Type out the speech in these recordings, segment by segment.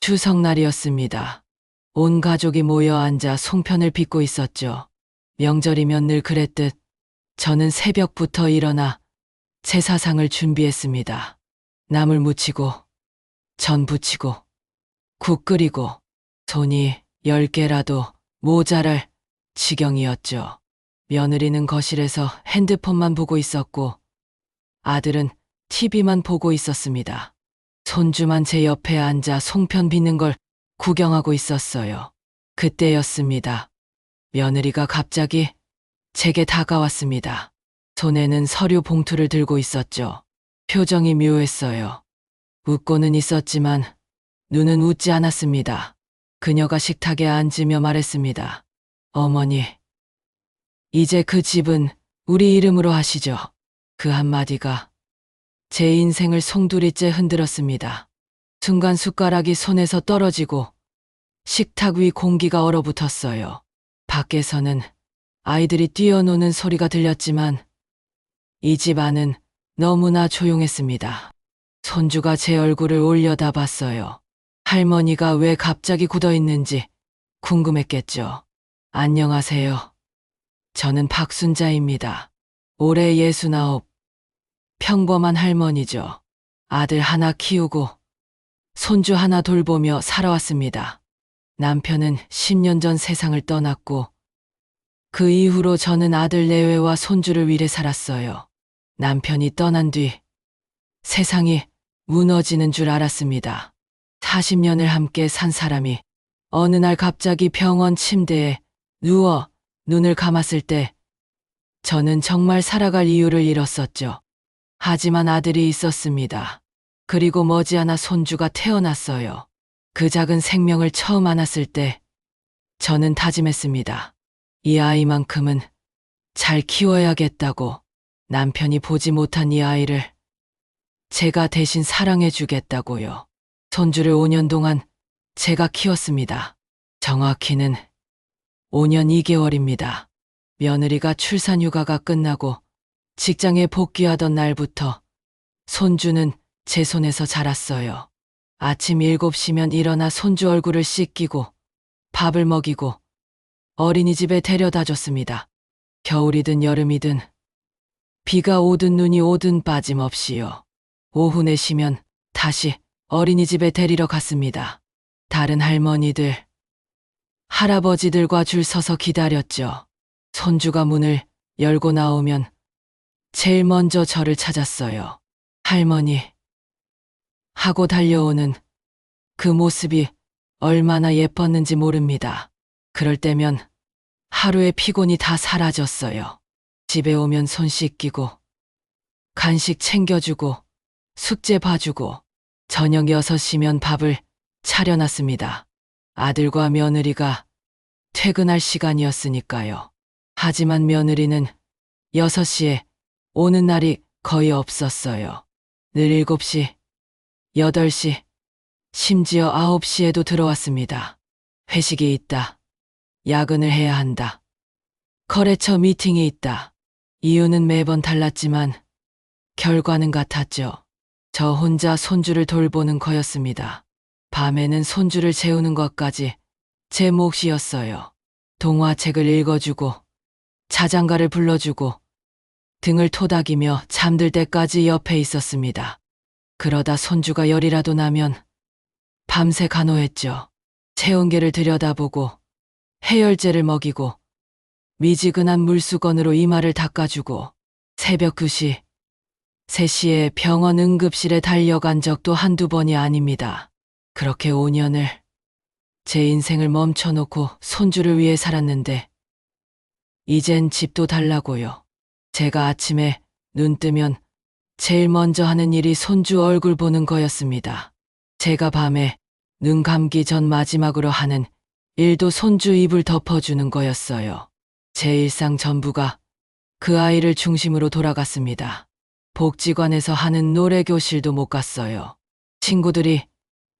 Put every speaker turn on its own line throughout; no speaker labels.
추석날이었습니다. 온 가족이 모여 앉아 송편을 빚고 있었죠. 명절이면 늘 그랬듯 저는 새벽부터 일어나 제사상을 준비했습니다. 나물 무치고, 전 부치고, 국 끓이고, 손이 10개라도 모자랄 지경이었죠. 며느리는 거실에서 핸드폰만 보고 있었고, 아들은 TV만 보고 있었습니다. 손주만 제 옆에 앉아 송편 빚는 걸 구경하고 있었어요. 그때였습니다. 며느리가 갑자기 제게 다가왔습니다. 손에는 서류 봉투를 들고 있었죠. 표정이 묘했어요. 웃고는 있었지만 눈은 웃지 않았습니다. 그녀가 식탁에 앉으며 말했습니다. 어머니, 이제 그 집은 우리 이름으로 하시죠. 그 한마디가 제 인생을 송두리째 흔들었습니다. 순간 숟가락이 손에서 떨어지고 식탁 위 공기가 얼어붙었어요. 밖에서는 아이들이 뛰어노는 소리가 들렸지만 이 집 안은 너무나 조용했습니다. 손주가 제 얼굴을 올려다봤어요. 할머니가 왜 갑자기 굳어 있는지 궁금했겠죠. 안녕하세요. 저는 박순자입니다. 올해 69. 평범한 할머니죠. 아들 하나 키우고 손주 하나 돌보며 살아왔습니다. 남편은 10년 전 세상을 떠났고 그 이후로 저는 아들 내외와 손주를 위해 살았어요. 남편이 떠난 뒤 세상이 무너지는 줄 알았습니다. 40년을 함께 산 사람이 어느 날 갑자기 병원 침대에 누워 눈을 감았을 때 저는 정말 살아갈 이유를 잃었었죠. 하지만 아들이 있었습니다. 그리고 머지않아 손주가 태어났어요. 그 작은 생명을 처음 안았을 때 저는 다짐했습니다. 이 아이만큼은 잘 키워야겠다고. 남편이 보지 못한 이 아이를 제가 대신 사랑해 주겠다고요. 손주를 5년 동안 제가 키웠습니다. 정확히는 5년 2개월입니다. 며느리가 출산휴가가 끝나고 직장에 복귀하던 날부터 손주는 제 손에서 자랐어요. 아침 7시면 일어나 손주 얼굴을 씻기고 밥을 먹이고 어린이집에 데려다 줬습니다. 겨울이든 여름이든 비가 오든 눈이 오든 빠짐없이요. 오후 4시면 다시 어린이집에 데리러 갔습니다. 다른 할머니들, 할아버지들과 줄 서서 기다렸죠. 손주가 문을 열고 나오면 제일 먼저 저를 찾았어요. 할머니 하고 달려오는 그 모습이 얼마나 예뻤는지 모릅니다. 그럴 때면 하루의 피곤이 다 사라졌어요. 집에 오면 손 씻기고 간식 챙겨주고 숙제 봐주고 저녁 6시면 밥을 차려놨습니다. 아들과 며느리가 퇴근할 시간이었으니까요. 하지만 며느리는 6시에 오는 날이 거의 없었어요. 늘 7시, 8시, 심지어 9시에도 들어왔습니다. 회식이 있다. 야근을 해야 한다. 거래처 미팅이 있다. 이유는 매번 달랐지만 결과는 같았죠. 저 혼자 손주를 돌보는 거였습니다. 밤에는 손주를 재우는 것까지 제 몫이었어요. 동화책을 읽어주고 자장가를 불러주고 등을 토닥이며 잠들 때까지 옆에 있었습니다. 그러다 손주가 열이라도 나면 밤새 간호했죠. 체온계를 들여다보고 해열제를 먹이고 미지근한 물수건으로 이마를 닦아주고 새벽 2시, 3시에 병원 응급실에 달려간 적도 한두 번이 아닙니다. 그렇게 5년을 제 인생을 멈춰놓고 손주를 위해 살았는데 이젠 집도 달라고요. 제가 아침에 눈 뜨면 제일 먼저 하는 일이 손주 얼굴 보는 거였습니다. 제가 밤에 눈 감기 전 마지막으로 하는 일도 손주 입을 덮어주는 거였어요. 제 일상 전부가 그 아이를 중심으로 돌아갔습니다. 복지관에서 하는 노래교실도 못 갔어요. 친구들이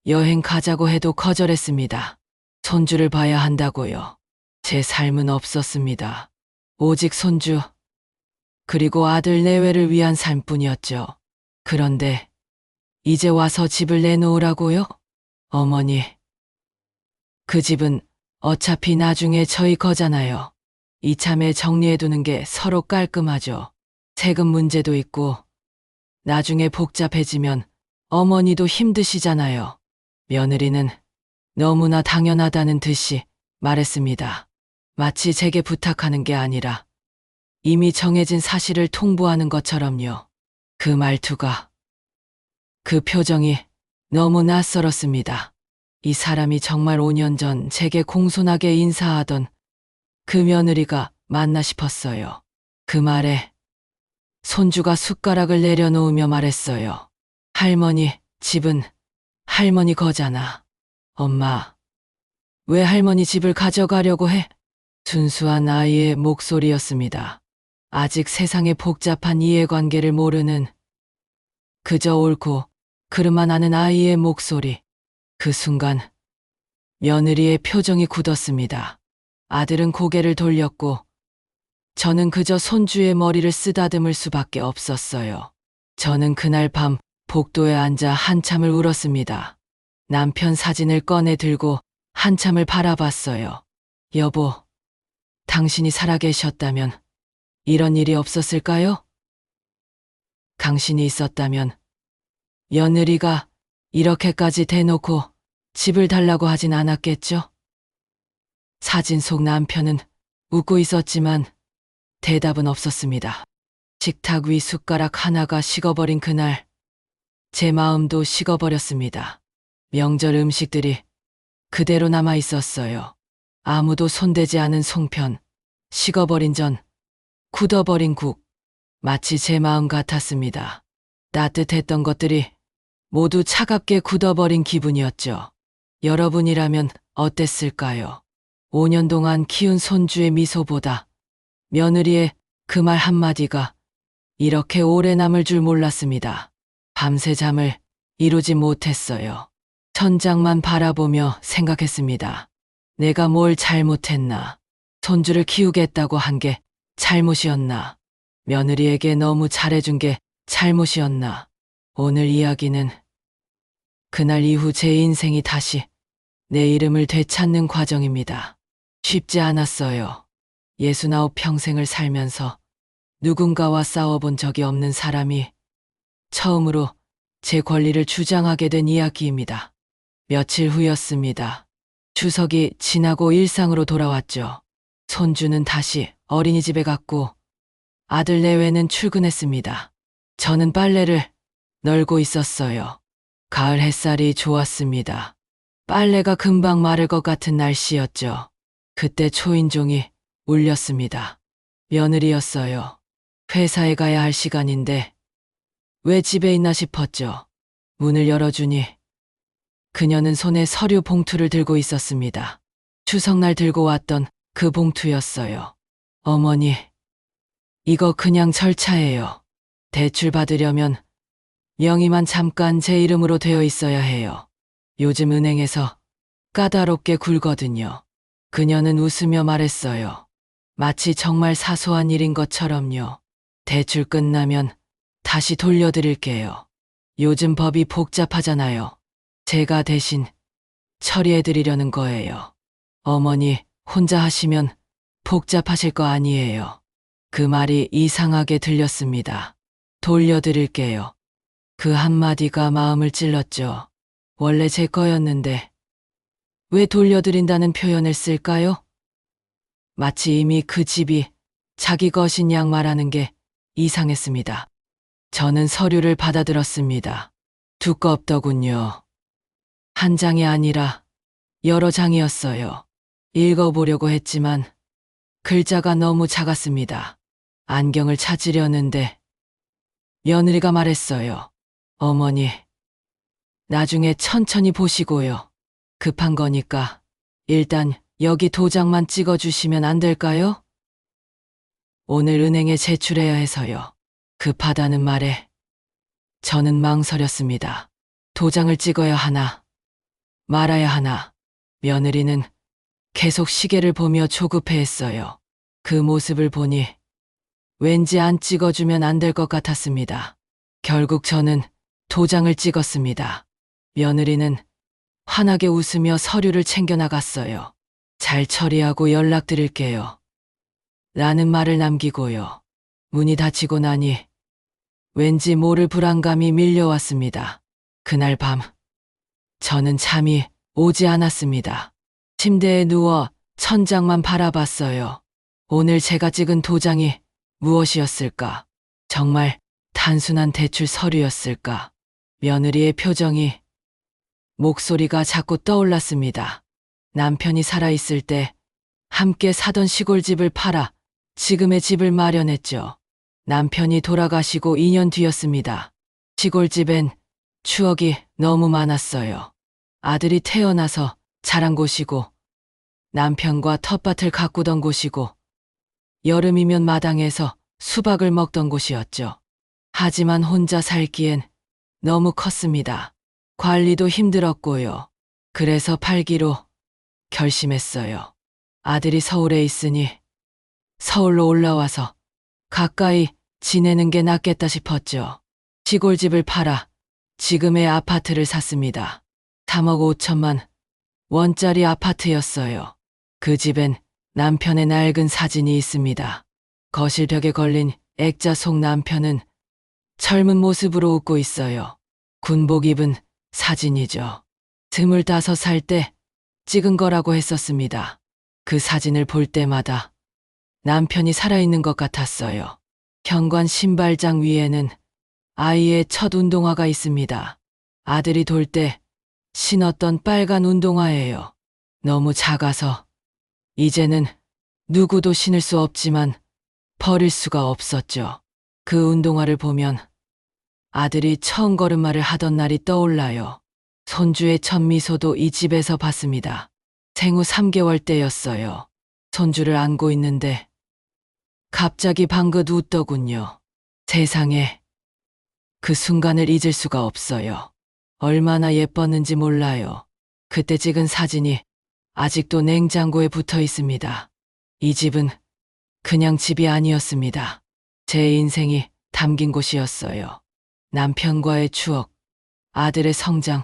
여행 가자고 해도 거절했습니다. 손주를 봐야 한다고요. 제 삶은 없었습니다. 오직 손주, 그리고 아들 내외를 위한 삶뿐이었죠. 그런데 이제 와서 집을 내놓으라고요? 어머니, 그 집은 어차피 나중에 저희 거잖아요. 이참에 정리해두는 게 서로 깔끔하죠. 세금 문제도 있고 나중에 복잡해지면 어머니도 힘드시잖아요. 며느리는 너무나 당연하다는 듯이 말했습니다. 마치 제게 부탁하는 게 아니라 이미 정해진 사실을 통보하는 것처럼요. 그 말투가, 그 표정이 너무 낯설었습니다. 이 사람이 정말 5년 전 제게 공손하게 인사하던 그 며느리가 맞나 싶었어요. 그 말에 손주가 숟가락을 내려놓으며 말했어요. 할머니, 집은 할머니 거잖아. 엄마, 왜 할머니 집을 가져가려고 해? 순수한 아이의 목소리였습니다. 아직 세상의 복잡한 이해관계를 모르는, 그저 옳고 그름만 아는 아이의 목소리. 그 순간 며느리의 표정이 굳었습니다. 아들은 고개를 돌렸고 저는 그저 손주의 머리를 쓰다듬을 수밖에 없었어요. 저는 그날 밤 복도에 앉아 한참을 울었습니다. 남편 사진을 꺼내 들고 한참을 바라봤어요. 여보, 당신이 살아계셨다면 이런 일이 없었을까요? 당신이 있었다면 며느리가 이렇게까지 대놓고 집을 달라고 하진 않았겠죠? 사진 속 남편은 웃고 있었지만 대답은 없었습니다. 식탁 위 숟가락 하나가 식어버린 그날, 제 마음도 식어버렸습니다. 명절 음식들이 그대로 남아 있었어요. 아무도 손대지 않은 송편, 식어버린 전, 굳어버린 국, 마치 제 마음 같았습니다. 따뜻했던 것들이 모두 차갑게 굳어버린 기분이었죠. 여러분이라면 어땠을까요? 5년 동안 키운 손주의 미소보다 며느리의 그 말 한마디가 이렇게 오래 남을 줄 몰랐습니다. 밤새 잠을 이루지 못했어요. 천장만 바라보며 생각했습니다. 내가 뭘 잘못했나? 손주를 키우겠다고 한 게 잘못이었나? 며느리에게 너무 잘해준 게 잘못이었나? 오늘 이야기는 그날 이후 제 인생이 다시 내 이름을 되찾는 과정입니다. 쉽지 않았어요. 69 평생을 살면서 누군가와 싸워본 적이 없는 사람이 처음으로 제 권리를 주장하게 된 이야기입니다. 며칠 후였습니다. 추석이 지나고 일상으로 돌아왔죠. 손주는 다시 어린이집에 갔고 아들 내외는 출근했습니다. 저는 빨래를 널고 있었어요. 가을 햇살이 좋았습니다. 빨래가 금방 마를 것 같은 날씨였죠. 그때 초인종이 울렸습니다. 며느리였어요. 회사에 가야 할 시간인데 왜 집에 있나 싶었죠. 문을 열어주니 그녀는 손에 서류 봉투를 들고 있었습니다. 추석날 들고 왔던 그 봉투였어요. 어머니, 이거 그냥 절차예요. 대출 받으려면 명의만 잠깐 제 이름으로 되어 있어야 해요. 요즘 은행에서 까다롭게 굴거든요. 그녀는 웃으며 말했어요. 마치 정말 사소한 일인 것처럼요. 대출 끝나면 다시 돌려드릴게요. 요즘 법이 복잡하잖아요. 제가 대신 처리해드리려는 거예요. 어머니 혼자 하시면 복잡하실 거 아니에요. 그 말이 이상하게 들렸습니다. 돌려드릴게요. 그 한마디가 마음을 찔렀죠. 원래 제 거였는데 왜 돌려드린다는 표현을 쓸까요? 마치 이미 그 집이 자기 것인 양 말하는 게 이상했습니다. 저는 서류를 받아들었습니다. 두껍더군요. 한 장이 아니라 여러 장이었어요. 읽어보려고 했지만 글자가 너무 작았습니다. 안경을 찾으려는데 며느리가 말했어요. 어머니, 나중에 천천히 보시고요. 급한 거니까 일단 여기 도장만 찍어주시면 안 될까요? 오늘 은행에 제출해야 해서요. 급하다는 말에 저는 망설였습니다. 도장을 찍어야 하나, 말아야 하나. 며느리는 계속 시계를 보며 조급해했어요. 그 모습을 보니 왠지 안 찍어주면 안 될 것 같았습니다. 결국 저는 도장을 찍었습니다. 며느리는 환하게 웃으며 서류를 챙겨 나갔어요. 잘 처리하고 연락드릴게요. 라는 말을 남기고요. 문이 닫히고 나니 왠지 모를 불안감이 밀려왔습니다. 그날 밤 저는 잠이 오지 않았습니다. 침대에 누워 천장만 바라봤어요. 오늘 제가 찍은 도장이 무엇이었을까? 정말 단순한 대출 서류였을까? 며느리의 표정이, 목소리가 자꾸 떠올랐습니다. 남편이 살아있을 때 함께 사던 시골집을 팔아 지금의 집을 마련했죠. 남편이 돌아가시고 2년 뒤였습니다. 시골집엔 추억이 너무 많았어요. 아들이 태어나서 자란 곳이고, 남편과 텃밭을 가꾸던 곳이고, 여름이면 마당에서 수박을 먹던 곳이었죠. 하지만 혼자 살기엔 너무 컸습니다. 관리도 힘들었고요. 그래서 팔기로 결심했어요. 아들이 서울에 있으니 서울로 올라와서 가까이 지내는 게 낫겠다 싶었죠. 시골집을 팔아 지금의 아파트를 샀습니다. 3억 5천만 원짜리 아파트였어요. 그 집엔 남편의 낡은 사진이 있습니다. 거실 벽에 걸린 액자 속 남편은 젊은 모습으로 웃고 있어요. 군복 입은 사진이죠. 25살 때 찍은 거라고 했었습니다. 그 사진을 볼 때마다 남편이 살아있는 것 같았어요. 현관 신발장 위에는 아이의 첫 운동화가 있습니다. 아들이 돌 때 신었던 빨간 운동화예요. 너무 작아서 이제는 누구도 신을 수 없지만 버릴 수가 없었죠. 그 운동화를 보면 아들이 처음 걸음마를 하던 날이 떠올라요. 손주의 첫 미소도 이 집에서 봤습니다. 생후 3개월 때였어요. 손주를 안고 있는데 갑자기 방긋 웃더군요. 세상에, 그 순간을 잊을 수가 없어요. 얼마나 예뻤는지 몰라요. 그때 찍은 사진이 아직도 냉장고에 붙어 있습니다. 이 집은 그냥 집이 아니었습니다. 제 인생이 담긴 곳이었어요. 남편과의 추억, 아들의 성장,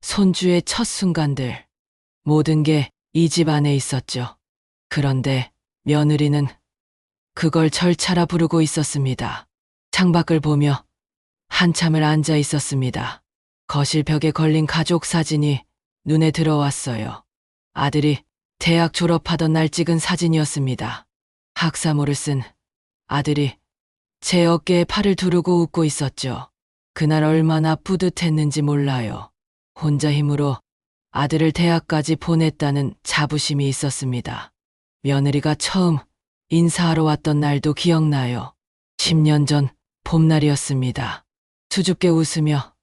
손주의 첫 순간들, 모든 게 이 집 안에 있었죠. 그런데 며느리는 그걸 절차라 부르고 있었습니다. 창밖을 보며 한참을 앉아 있었습니다. 거실 벽에 걸린 가족 사진이 눈에 들어왔어요. 아들이 대학 졸업하던 날 찍은 사진이었습니다. 학사모를 쓴 아들이 제 어깨에 팔을 두르고 웃고 있었죠. 그날 얼마나 뿌듯했는지 몰라요. 혼자 힘으로 아들을 대학까지 보냈다는 자부심이 있었습니다. 며느리가 처음 인사하러 왔던 날도 기억나요. 10년 전 봄날이었습니다. 수줍게 웃으며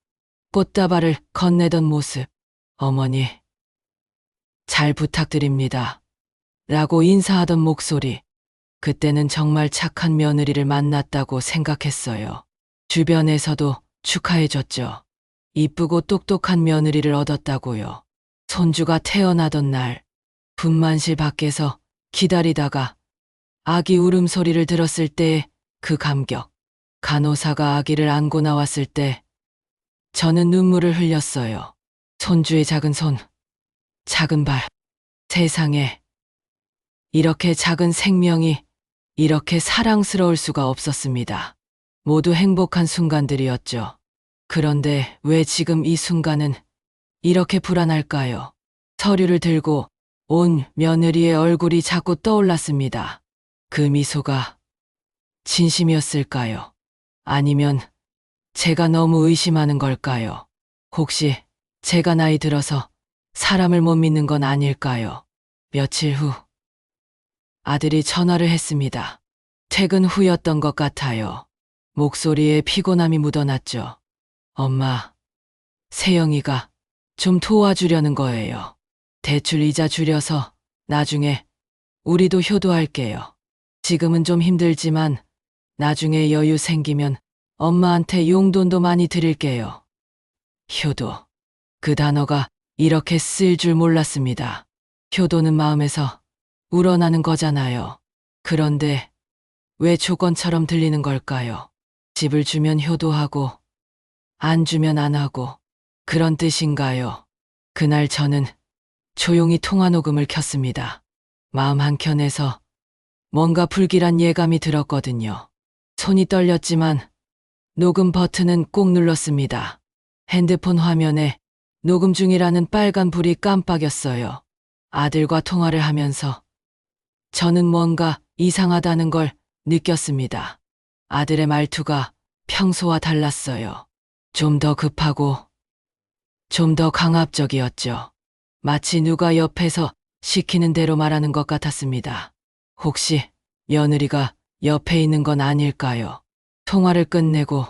꽃다발을 건네던 모습. 어머니, 잘 부탁드립니다. 라고 인사하던 목소리. 그때는 정말 착한 며느리를 만났다고 생각했어요. 주변에서도 축하해줬죠. 이쁘고 똑똑한 며느리를 얻었다고요. 손주가 태어나던 날, 분만실 밖에서 기다리다가 아기 울음소리를 들었을 때의 그 감격. 간호사가 아기를 안고 나왔을 때 저는 눈물을 흘렸어요. 손주의 작은 손, 작은 발. 세상에, 이렇게 작은 생명이 이렇게 사랑스러울 수가 없었습니다. 모두 행복한 순간들이었죠. 그런데 왜 지금 이 순간은 이렇게 불안할까요? 서류를 들고 온 며느리의 얼굴이 자꾸 떠올랐습니다. 그 미소가 진심이었을까요? 아니면 제가 너무 의심하는 걸까요? 혹시 제가 나이 들어서 사람을 못 믿는 건 아닐까요? 며칠 후 아들이 전화를 했습니다. 퇴근 후였던 것 같아요. 목소리에 피곤함이 묻어났죠. 엄마, 세영이가 좀 도와주려는 거예요. 대출 이자 줄여서 나중에 우리도 효도할게요. 지금은 좀 힘들지만 나중에 여유 생기면 엄마한테 용돈도 많이 드릴게요. 효도. 그 단어가 이렇게 쓸 줄 몰랐습니다. 효도는 마음에서 우러나는 거잖아요. 그런데 왜 조건처럼 들리는 걸까요? 집을 주면 효도하고 안 주면 안 하고 그런 뜻인가요? 그날 저는 조용히 통화 녹음을 켰습니다. 마음 한켠에서 뭔가 불길한 예감이 들었거든요. 손이 떨렸지만 녹음 버튼은 꼭 눌렀습니다. 핸드폰 화면에 녹음 중이라는 빨간 불이 깜빡였어요. 아들과 통화를 하면서 저는 뭔가 이상하다는 걸 느꼈습니다. 아들의 말투가 평소와 달랐어요. 좀 더 급하고 좀 더 강압적이었죠. 마치 누가 옆에서 시키는 대로 말하는 것 같았습니다. 혹시 며느리가 옆에 있는 건 아닐까요? 통화를 끝내고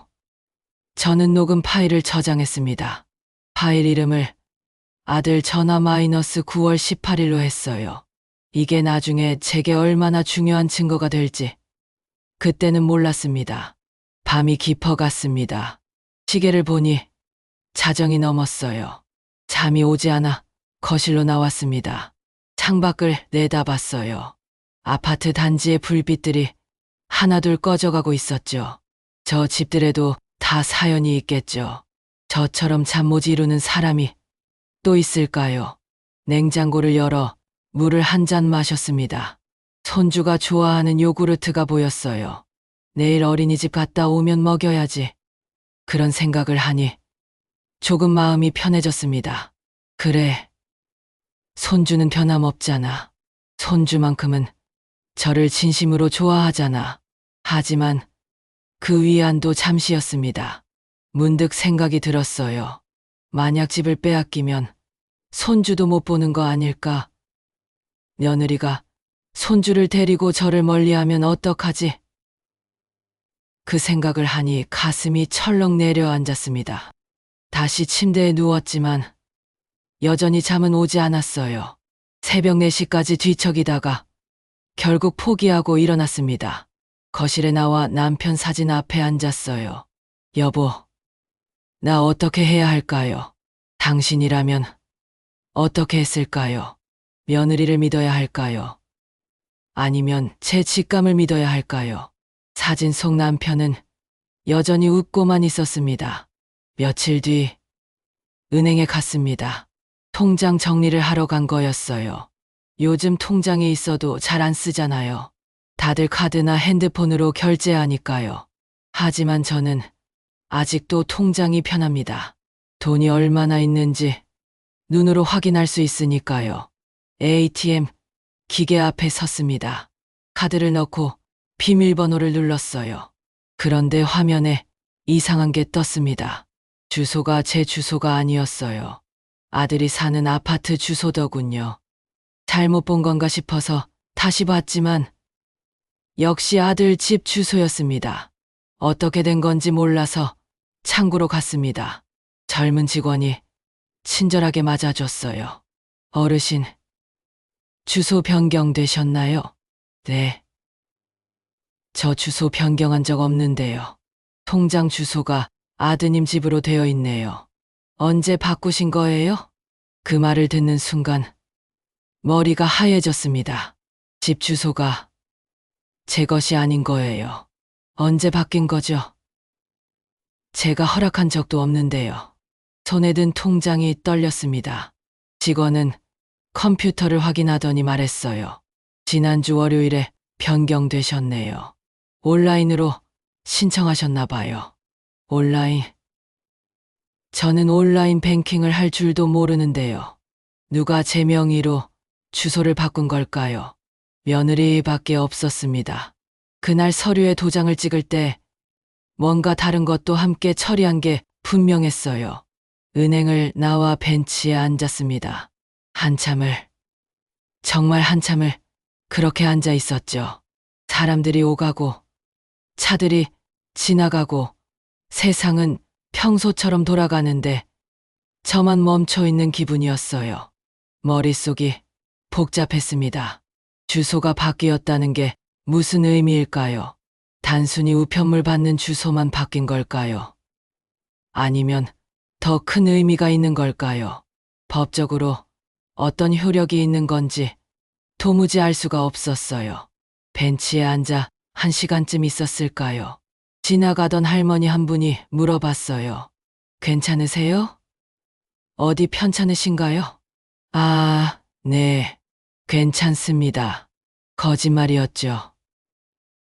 저는 녹음 파일을 저장했습니다. 파일 이름을 아들 전화 -9월 18일로 했어요. 이게 나중에 제게 얼마나 중요한 증거가 될지 그때는 몰랐습니다. 밤이 깊어갔습니다. 시계를 보니 자정이 넘었어요. 잠이 오지 않아 거실로 나왔습니다. 창밖을 내다봤어요. 아파트 단지의 불빛들이 하나둘 꺼져가고 있었죠. 저 집들에도 다 사연이 있겠죠. 저처럼 잠 못 이루는 사람이 또 있을까요? 냉장고를 열어 물을 한 잔 마셨습니다. 손주가 좋아하는 요구르트가 보였어요. 내일 어린이집 갔다 오면 먹여야지. 그런 생각을 하니 조금 마음이 편해졌습니다. 그래, 손주는 변함없잖아. 손주만큼은 저를 진심으로 좋아하잖아. 하지만 그 위안도 잠시였습니다. 문득 생각이 들었어요. 만약 집을 빼앗기면 손주도 못 보는 거 아닐까? 며느리가 손주를 데리고 저를 멀리하면 어떡하지? 그 생각을 하니 가슴이 철렁 내려앉았습니다. 다시 침대에 누웠지만 여전히 잠은 오지 않았어요. 새벽 4시까지 뒤척이다가 결국 포기하고 일어났습니다. 거실에 나와 남편 사진 앞에 앉았어요. 여보, 나 어떻게 해야 할까요? 당신이라면 어떻게 했을까요? 며느리를 믿어야 할까요? 아니면 제 직감을 믿어야 할까요? 사진 속 남편은 여전히 웃고만 있었습니다. 며칠 뒤 은행에 갔습니다. 통장 정리를 하러 간 거였어요. 요즘 통장에 있어도 잘 안 쓰잖아요. 다들 카드나 핸드폰으로 결제하니까요. 하지만 저는 아직도 통장이 편합니다. 돈이 얼마나 있는지 눈으로 확인할 수 있으니까요. ATM 기계 앞에 섰습니다. 카드를 넣고 비밀번호를 눌렀어요. 그런데 화면에 이상한 게 떴습니다. 주소가 제 주소가 아니었어요. 아들이 사는 아파트 주소더군요. 잘못 본 건가 싶어서 다시 봤지만 역시 아들 집 주소였습니다. 어떻게 된 건지 몰라서 창구로 갔습니다. 젊은 직원이 친절하게 맞아줬어요. 어르신, 주소 변경되셨나요? 네. 저 주소 변경한 적 없는데요. 통장 주소가 아드님 집으로 되어 있네요. 언제 바꾸신 거예요? 그 말을 듣는 순간 머리가 하얘졌습니다. 집 주소가 제 것이 아닌 거예요. 언제 바뀐 거죠? 제가 허락한 적도 없는데요. 손에 든 통장이 떨렸습니다. 직원은 컴퓨터를 확인하더니 말했어요. 지난주 월요일에 변경되셨네요. 온라인으로 신청하셨나 봐요. 온라인. 저는 온라인 뱅킹을 할 줄도 모르는데요. 누가 제 명의로 주소를 바꾼 걸까요? 며느리밖에 없었습니다. 그날 서류에 도장을 찍을 때 뭔가 다른 것도 함께 처리한 게 분명했어요. 은행을 나와 벤치에 앉았습니다. 정말 한참을 그렇게 앉아 있었죠. 사람들이 오가고 차들이 지나가고 세상은 평소처럼 돌아가는데 저만 멈춰 있는 기분이었어요. 머릿속이 복잡했습니다. 주소가 바뀌었다는 게 무슨 의미일까요? 단순히 우편물 받는 주소만 바뀐 걸까요? 아니면 더 큰 의미가 있는 걸까요? 법적으로 어떤 효력이 있는 건지 도무지 알 수가 없었어요. 벤치에 앉아 1시간쯤 있었을까요? 지나가던 할머니 한 분이 물어봤어요. 괜찮으세요? 어디 편찮으신가요? 아, 네. 괜찮습니다. 거짓말이었죠.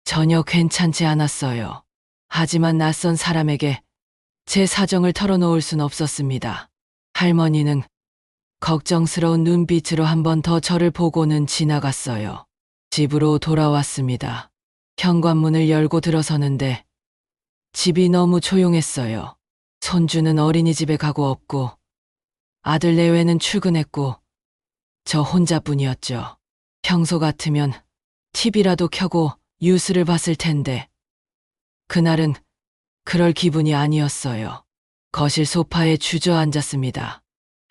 전혀 괜찮지 않았어요. 하지만 낯선 사람에게 제 사정을 털어놓을 순 없었습니다. 할머니는 걱정스러운 눈빛으로 한 번 더 저를 보고는 지나갔어요. 집으로 돌아왔습니다. 현관문을 열고 들어서는데 집이 너무 조용했어요. 손주는 어린이집에 가고 없고 아들 내외는 출근했고 저 혼자뿐이었죠. 평소 같으면 TV라도 켜고 뉴스를 봤을 텐데 그날은 그럴 기분이 아니었어요. 거실 소파에 주저앉았습니다.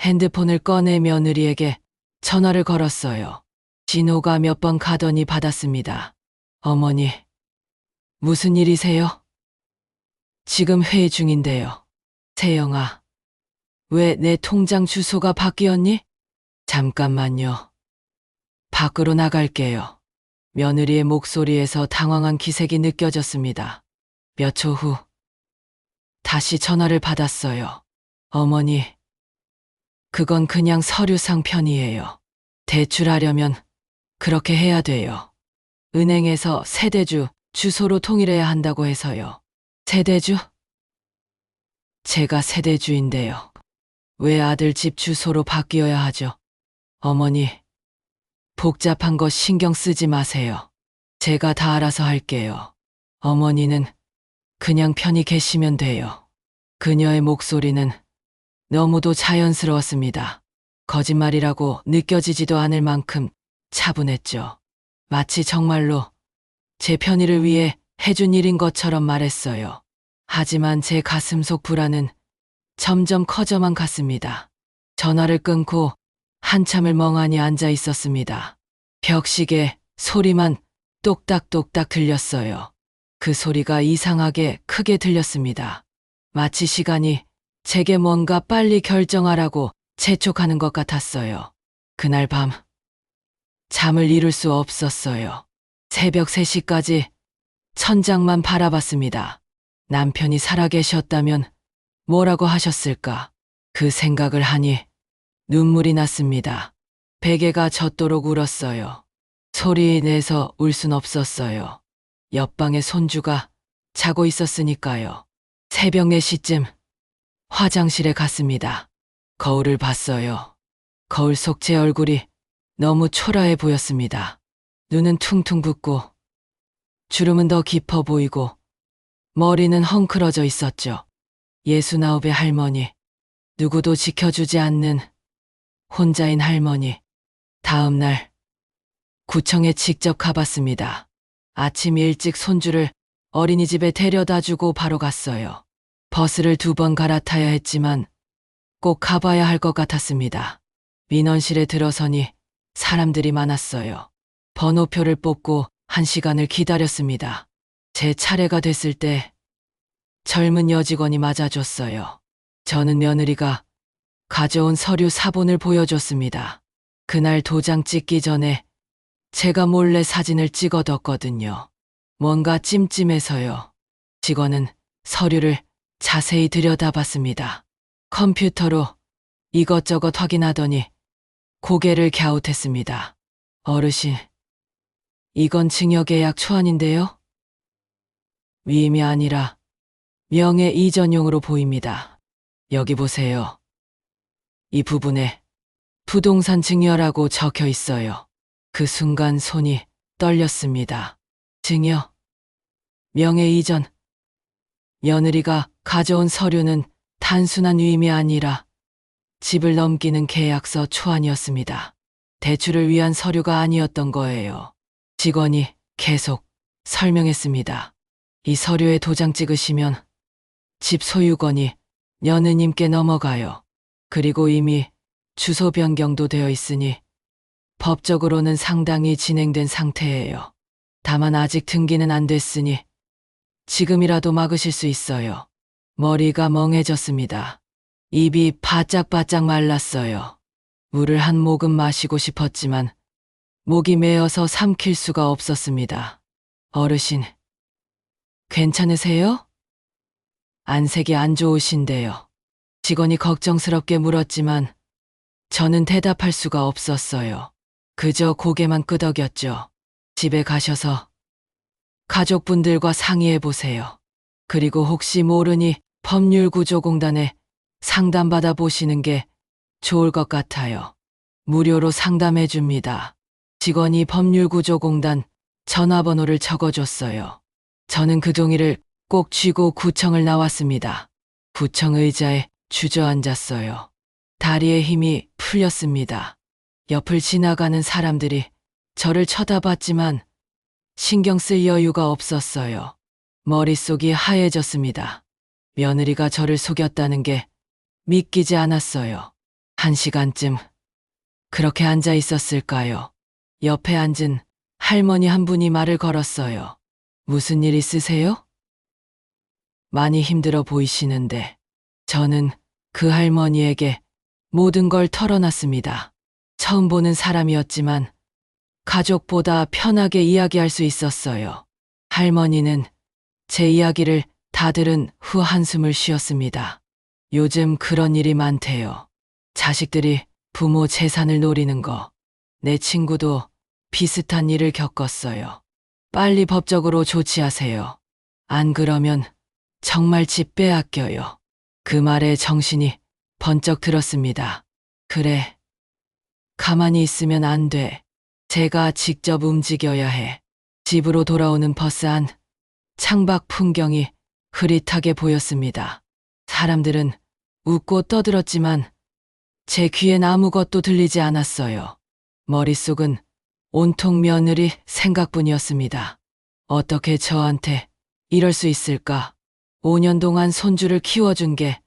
핸드폰을 꺼내 며느리에게 전화를 걸었어요. 진호가 몇 번 가더니 받았습니다. 어머니, 무슨 일이세요? 지금 회의 중인데요. 세영아, 왜 내 통장 주소가 바뀌었니? 잠깐만요. 밖으로 나갈게요. 며느리의 목소리에서 당황한 기색이 느껴졌습니다. 몇 초 후, 다시 전화를 받았어요. 어머니, 그건 그냥 서류상 편이에요. 대출하려면 그렇게 해야 돼요. 은행에서 세대주 주소로 통일해야 한다고 해서요. 세대주? 제가 세대주인데요. 왜 아들 집 주소로 바뀌어야 하죠? 어머니, 복잡한 거 신경 쓰지 마세요. 제가 다 알아서 할게요. 어머니는 그냥 편히 계시면 돼요. 그녀의 목소리는 너무도 자연스러웠습니다. 거짓말이라고 느껴지지도 않을 만큼 차분했죠. 마치 정말로 제 편의를 위해 해준 일인 것처럼 말했어요. 하지만 제 가슴속 불안은 점점 커져만 갔습니다. 전화를 끊고 한참을 멍하니 앉아 있었습니다. 벽시계 소리만 똑딱똑딱 들렸어요. 그 소리가 이상하게 크게 들렸습니다. 마치 시간이 제게 뭔가 빨리 결정하라고 재촉하는 것 같았어요. 그날 밤 잠을 이룰 수 없었어요. 새벽 3시까지 천장만 바라봤습니다. 남편이 살아계셨다면 뭐라고 하셨을까? 그 생각을 하니 눈물이 났습니다. 베개가 젖도록 울었어요. 소리 내서 울 순 없었어요. 옆방에 손주가 자고 있었으니까요. 새벽 4시쯤 화장실에 갔습니다. 거울을 봤어요. 거울 속 제 얼굴이 너무 초라해 보였습니다. 눈은 퉁퉁 붓고 주름은 더 깊어 보이고 머리는 헝클어져 있었죠. 69의 할머니, 누구도 지켜주지 않는 혼자인 할머니. 다음 날 구청에 직접 가봤습니다. 아침 일찍 손주를 어린이집에 데려다주고 바로 갔어요. 버스를 2번 갈아타야 했지만 꼭 가봐야 할 것 같았습니다. 민원실에 들어서니 사람들이 많았어요. 번호표를 뽑고 1시간을 기다렸습니다. 제 차례가 됐을 때 젊은 여직원이 맞아줬어요. 저는 며느리가 가져온 서류 사본을 보여줬습니다. 그날 도장 찍기 전에 제가 몰래 사진을 찍어뒀거든요. 뭔가 찜찜해서요. 직원은 서류를 자세히 들여다봤습니다. 컴퓨터로 이것저것 확인하더니 고개를 갸웃했습니다. 어르신, 이건 증여계약 초안인데요? 위임이 아니라 명예 이전용으로 보입니다. 여기 보세요. 이 부분에 부동산 증여라고 적혀 있어요. 그 순간 손이 떨렸습니다. 증여, 명예 이전. 며느리가 가져온 서류는 단순한 위임이 아니라 집을 넘기는 계약서 초안이었습니다. 대출을 위한 서류가 아니었던 거예요. 직원이 계속 설명했습니다. 이 서류에 도장 찍으시면 집 소유권이 며느님께 넘어가요. 그리고 이미 주소 변경도 되어 있으니 법적으로는 상당히 진행된 상태예요. 다만 아직 등기는 안 됐으니 지금이라도 막으실 수 있어요. 머리가 멍해졌습니다. 입이 바짝바짝 말랐어요. 물을 한 모금 마시고 싶었지만 목이 메어서 삼킬 수가 없었습니다. 어르신, 괜찮으세요? 안색이 안 좋으신데요. 직원이 걱정스럽게 물었지만 저는 대답할 수가 없었어요. 그저 고개만 끄덕였죠. 집에 가셔서 가족분들과 상의해 보세요. 그리고 혹시 모르니 법률구조공단에 상담받아 보시는 게 좋을 것 같아요. 무료로 상담해 줍니다. 직원이 법률구조공단 전화번호를 적어줬어요. 저는 그 종이를 꼭 쥐고 구청을 나왔습니다. 구청 의자에 주저앉았어요. 다리에 힘이 풀렸습니다. 옆을 지나가는 사람들이 저를 쳐다봤지만 신경 쓸 여유가 없었어요. 머릿속이 하얘졌습니다. 며느리가 저를 속였다는 게 믿기지 않았어요. 1시간쯤 그렇게 앉아 있었을까요? 옆에 앉은 할머니 한 분이 말을 걸었어요. 무슨 일 있으세요? 많이 힘들어 보이시는데. 저는 그 할머니에게 모든 걸 털어놨습니다. 처음 보는 사람이었지만 가족보다 편하게 이야기할 수 있었어요. 할머니는 제 이야기를 다 들은 후 한숨을 쉬었습니다. 요즘 그런 일이 많대요. 자식들이 부모 재산을 노리는 거. 내 친구도 비슷한 일을 겪었어요. 빨리 법적으로 조치하세요. 안 그러면 정말 집 빼앗겨요. 그 말에 정신이 번쩍 들었습니다. 그래. 가만히 있으면 안 돼. 제가 직접 움직여야 해. 집으로 돌아오는 버스 안 창밖 풍경이 흐릿하게 보였습니다. 사람들은 웃고 떠들었지만 제 귀엔 아무것도 들리지 않았어요. 머릿속은 온통 며느리 생각뿐이었습니다. 어떻게 저한테 이럴 수 있을까? 5년 동안 손주를 키워준 게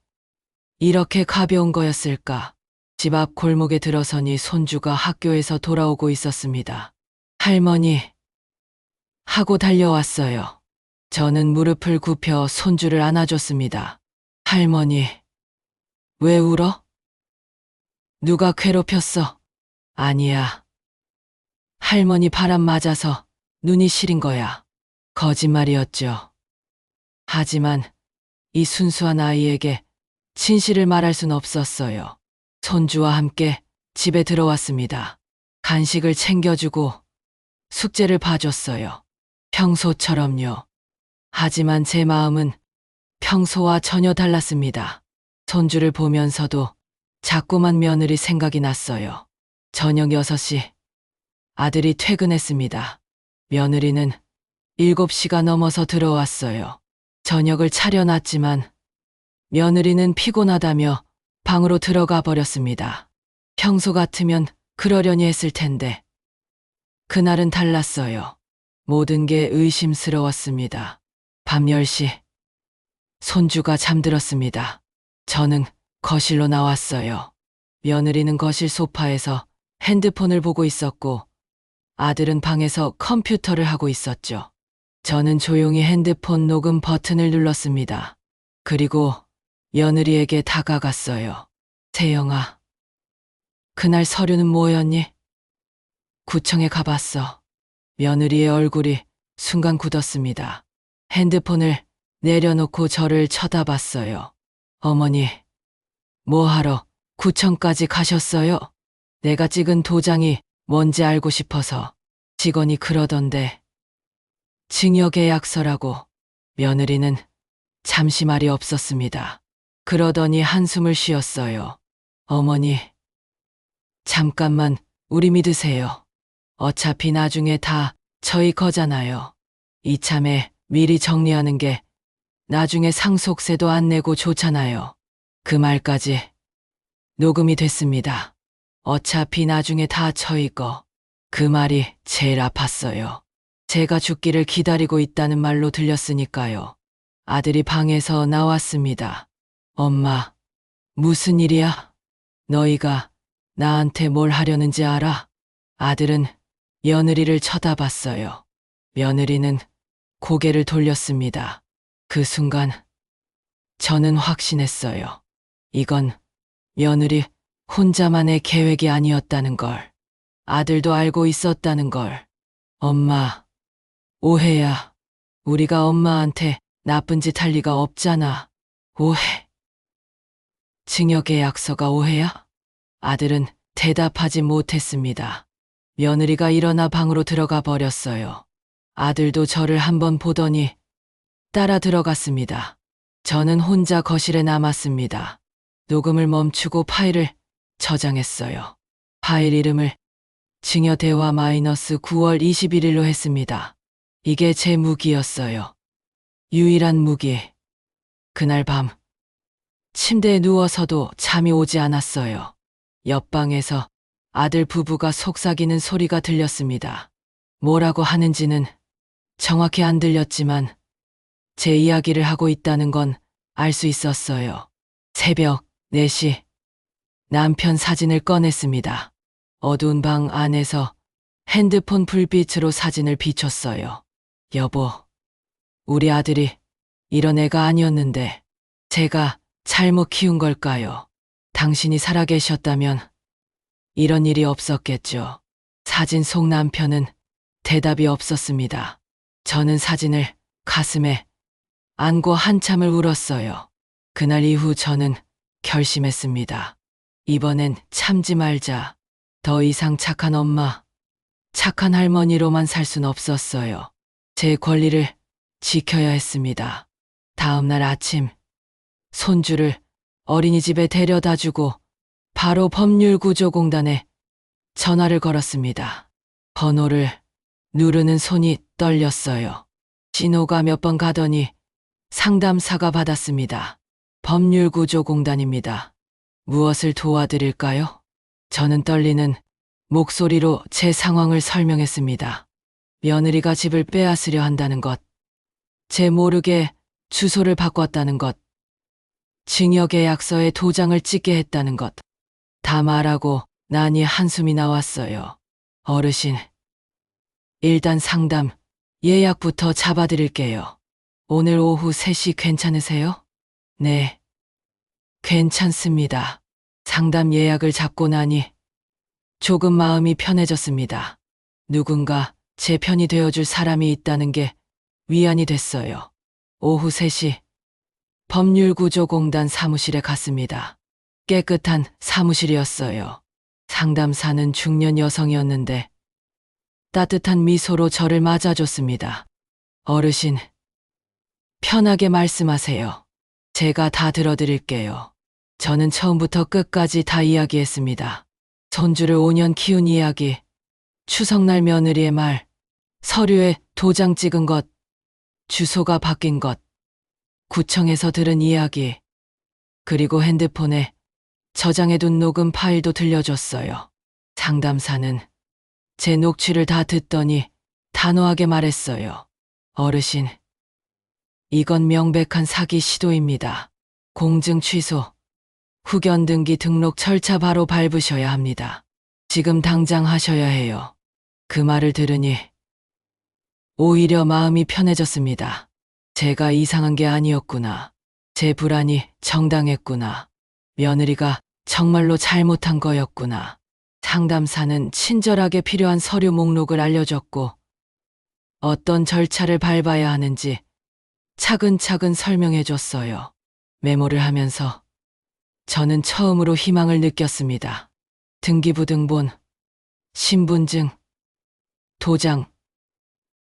이렇게 가벼운 거였을까? 집 앞 골목에 들어서니 손주가 학교에서 돌아오고 있었습니다. 할머니 하고 달려왔어요. 저는 무릎을 굽혀 손주를 안아줬습니다. 할머니, 왜 울어? 누가 괴롭혔어? 아니야. 할머니 바람 맞아서 눈이 시린 거야. 거짓말이었죠. 하지만 이 순수한 아이에게 진실을 말할 순 없었어요. 손주와 함께 집에 들어왔습니다. 간식을 챙겨주고 숙제를 봐줬어요. 평소처럼요. 하지만 제 마음은 평소와 전혀 달랐습니다. 손주를 보면서도 자꾸만 며느리 생각이 났어요. 저녁 6시 아들이 퇴근했습니다. 며느리는 7시가 넘어서 들어왔어요. 저녁을 차려놨지만 며느리는 피곤하다며 방으로 들어가 버렸습니다. 평소 같으면 그러려니 했을 텐데 그날은 달랐어요. 모든 게 의심스러웠습니다. 밤 10시 손주가 잠들었습니다. 저는 거실로 나왔어요. 며느리는 거실 소파에서 핸드폰을 보고 있었고 아들은 방에서 컴퓨터를 하고 있었죠. 저는 조용히 핸드폰 녹음 버튼을 눌렀습니다. 그리고 며느리에게 다가갔어요. 세영아, 그날 서류는 뭐였니? 구청에 가봤어. 며느리의 얼굴이 순간 굳었습니다. 핸드폰을 내려놓고 저를 쳐다봤어요. 어머니, 뭐하러 구청까지 가셨어요? 내가 찍은 도장이 뭔지 알고 싶어서. 직원이 그러던데. 증여계약서라고. 며느리는 잠시 말이 없었습니다. 그러더니 한숨을 쉬었어요. 어머니, 잠깐만 우리 믿으세요. 어차피 나중에 다 저희 거잖아요. 이참에 미리 정리하는 게 나중에 상속세도 안 내고 좋잖아요. 그 말까지 녹음이 됐습니다. 어차피 나중에 다 저희 거. 그 말이 제일 아팠어요. 제가 죽기를 기다리고 있다는 말로 들렸으니까요. 아들이 방에서 나왔습니다. 엄마, 무슨 일이야? 너희가 나한테 뭘 하려는지 알아? 아들은 며느리를 쳐다봤어요. 며느리는 고개를 돌렸습니다. 그 순간 저는 확신했어요. 이건 며느리 혼자만의 계획이 아니었다는 걸. 아들도 알고 있었다는 걸. 엄마, 오해야. 우리가 엄마한테 나쁜 짓 할 리가 없잖아. 오해. 증여 계약서가 오해야? 아들은 대답하지 못했습니다. 며느리가 일어나 방으로 들어가 버렸어요. 아들도 저를 한번 보더니 따라 들어갔습니다. 저는 혼자 거실에 남았습니다. 녹음을 멈추고 파일을 저장했어요. 파일 이름을 증여 대화 -9월 21일로 했습니다. 이게 제 무기였어요. 유일한 무기. 그날 밤 침대에 누워서도 잠이 오지 않았어요. 옆방에서 아들 부부가 속삭이는 소리가 들렸습니다. 뭐라고 하는지는 정확히 안 들렸지만 제 이야기를 하고 있다는 건 알 수 있었어요. 새벽 4시 남편 사진을 꺼냈습니다. 어두운 방 안에서 핸드폰 불빛으로 사진을 비췄어요. 여보, 우리 아들이 이런 애가 아니었는데 제가 잘못 키운 걸까요? 당신이 살아계셨다면 이런 일이 없었겠죠. 사진 속 남편은 대답이 없었습니다. 저는 사진을 가슴에 안고 한참을 울었어요. 그날 이후 저는 결심했습니다. 이번엔 참지 말자. 더 이상 착한 엄마, 착한 할머니로만 살 순 없었어요. 제 권리를 지켜야 했습니다. 다음 날 아침 손주를 어린이집에 데려다 주고 바로 법률구조공단에 전화를 걸었습니다. 번호를 누르는 손이 떨렸어요. 신호가 몇 번 가더니 상담사가 받았습니다. 법률구조공단입니다. 무엇을 도와드릴까요? 저는 떨리는 목소리로 제 상황을 설명했습니다. 며느리가 집을 빼앗으려 한다는 것, 제 모르게 주소를 바꿨다는 것, 증여계약서에 도장을 찍게 했다는 것, 다 말하고 나니 한숨이 나왔어요. 어르신, 일단 상담 예약부터 잡아드릴게요. 오늘 오후 3시 괜찮으세요? 네, 괜찮습니다. 상담 예약을 잡고 나니 조금 마음이 편해졌습니다. 누군가 제 편이 되어줄 사람이 있다는 게 위안이 됐어요. 오후 3시 법률구조공단 사무실에 갔습니다. 깨끗한 사무실이었어요. 상담사는 중년 여성이었는데 따뜻한 미소로 저를 맞아줬습니다. 어르신, 편하게 말씀하세요. 제가 다 들어드릴게요. 저는 처음부터 끝까지 다 이야기했습니다. 손주를 5년 키운 이야기, 추석날 며느리의 말, 서류에 도장 찍은 것, 주소가 바뀐 것, 구청에서 들은 이야기, 그리고 핸드폰에 저장해둔 녹음 파일도 들려줬어요. 상담사는 제 녹취를 다 듣더니 단호하게 말했어요. 어르신, 이건 명백한 사기 시도입니다. 공증 취소, 후견 등기 등록 절차 바로 밟으셔야 합니다. 지금 당장 하셔야 해요. 그 말을 들으니 오히려 마음이 편해졌습니다. 제가 이상한 게 아니었구나. 제 불안이 정당했구나. 며느리가 정말로 잘못한 거였구나. 상담사는 친절하게 필요한 서류 목록을 알려줬고 어떤 절차를 밟아야 하는지 차근차근 설명해줬어요. 메모를 하면서 저는 처음으로 희망을 느꼈습니다. 등기부등본, 신분증, 도장,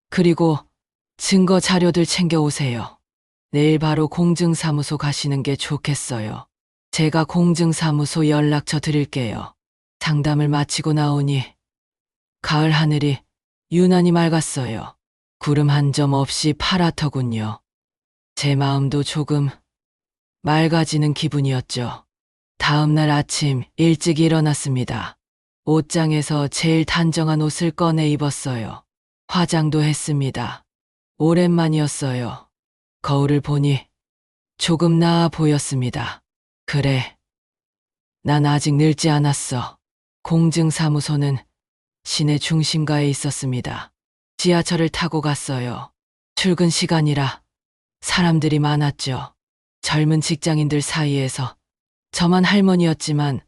그리고 증거 자료들 챙겨오세요. 내일 바로 공증사무소 가시는 게 좋겠어요. 제가 공증사무소 연락처 드릴게요. 상담을 마치고 나오니 가을 하늘이 유난히 맑았어요. 구름 한 점 없이 파랗더군요. 제 마음도 조금 맑아지는 기분이었죠. 다음 날 아침 일찍 일어났습니다. 옷장에서 제일 단정한 옷을 꺼내 입었어요. 화장도 했습니다. 오랜만이었어요. 거울을 보니 조금 나아 보였습니다. 그래, 난 아직 늙지 않았어. 공증사무소는 시내 중심가에 있었습니다. 지하철을 타고 갔어요. 출근 시간이라 사람들이 많았죠. 젊은 직장인들 사이에서 저만 할머니였지만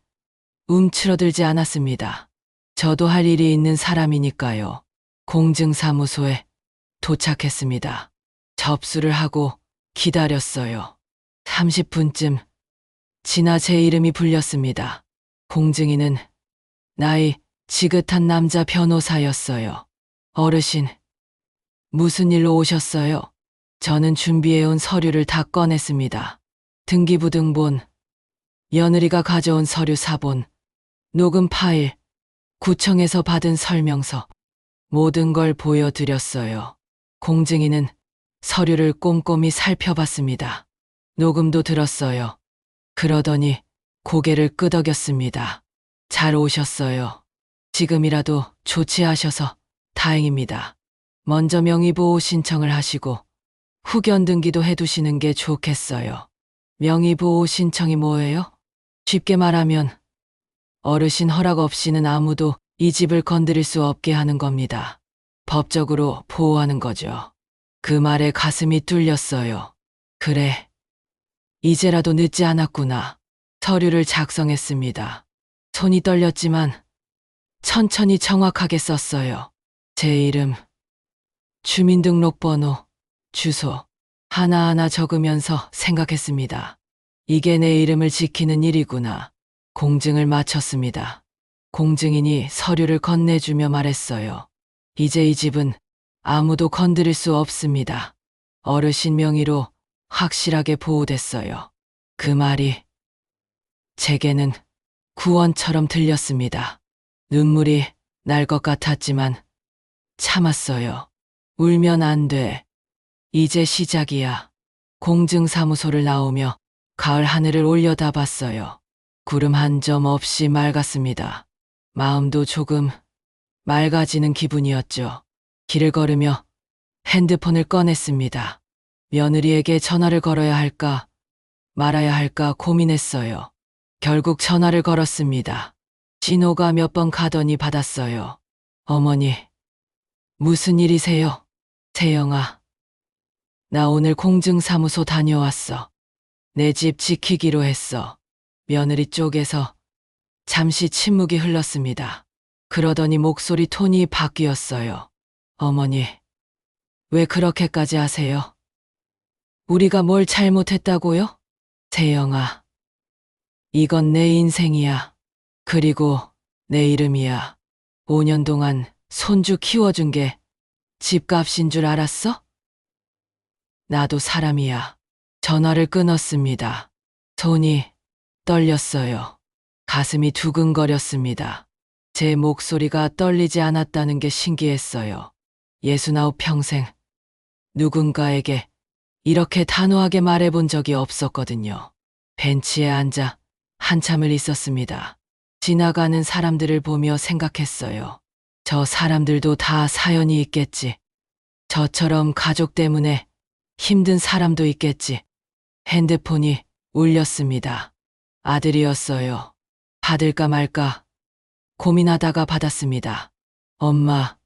움츠러들지 않았습니다. 저도 할 일이 있는 사람이니까요. 공증사무소에 도착했습니다. 접수를 하고 기다렸어요. 30분쯤 지나 제 이름이 불렸습니다. 공증이는 나이 지긋한 남자 변호사였어요. 어르신, 무슨 일로 오셨어요? 저는 준비해온 서류를 다 꺼냈습니다. 등기부등본, 며느리가 가져온 서류 사본, 녹음 파일, 구청에서 받은 설명서, 모든 걸 보여드렸어요. 공증이는 서류를 꼼꼼히 살펴봤습니다. 녹음도 들었어요. 그러더니 고개를 끄덕였습니다. 잘 오셨어요. 지금이라도 조치하셔서 다행입니다. 먼저 명의보호 신청을 하시고 후견 등기도 해두시는 게 좋겠어요. 명의보호 신청이 뭐예요? 쉽게 말하면 어르신 허락 없이는 아무도 이 집을 건드릴 수 없게 하는 겁니다. 법적으로 보호하는 거죠. 그 말에 가슴이 뚫렸어요. 그래, 이제라도 늦지 않았구나. 서류를 작성했습니다. 손이 떨렸지만 천천히 정확하게 썼어요. 제 이름, 주민등록번호, 주소, 하나하나 적으면서 생각했습니다. 이게 내 이름을 지키는 일이구나. 공증을 마쳤습니다. 공증인이 서류를 건네주며 말했어요. 이제 이 집은 아무도 건드릴 수 없습니다. 어르신 명의로 확실하게 보호됐어요. 그 말이 제게는 구원처럼 들렸습니다. 눈물이 날 것 같았지만 참았어요. 울면 안 돼. 이제 시작이야. 공증사무소를 나오며 가을 하늘을 올려다봤어요. 구름 한 점 없이 맑았습니다. 마음도 조금 맑아지는 기분이었죠. 길을 걸으며 핸드폰을 꺼냈습니다. 며느리에게 전화를 걸어야 할까 말아야 할까 고민했어요. 결국 전화를 걸었습니다. 신호가 몇 번 가더니 받았어요. 어머니, 무슨 일이세요? 세영아, 나 오늘 공증사무소 다녀왔어. 내 집 지키기로 했어. 며느리 쪽에서 잠시 침묵이 흘렀습니다. 그러더니 목소리 톤이 바뀌었어요. 어머니, 왜 그렇게까지 하세요? 우리가 뭘 잘못했다고요? 세영아, 이건 내 인생이야. 그리고 내 이름이야. 5년 동안 손주 키워준 게 집값인 줄 알았어? 나도 사람이야. 전화를 끊었습니다. 손이 떨렸어요. 가슴이 두근거렸습니다. 제 목소리가 떨리지 않았다는 게 신기했어요. 69평생 누군가에게 이렇게 단호하게 말해본 적이 없었거든요. 벤치에 앉아 한참을 있었습니다. 지나가는 사람들을 보며 생각했어요. 저 사람들도 다 사연이 있겠지. 저처럼 가족 때문에 힘든 사람도 있겠지. 핸드폰이 울렸습니다. 아들이었어요. 받을까 말까 고민하다가 받았습니다. 엄마,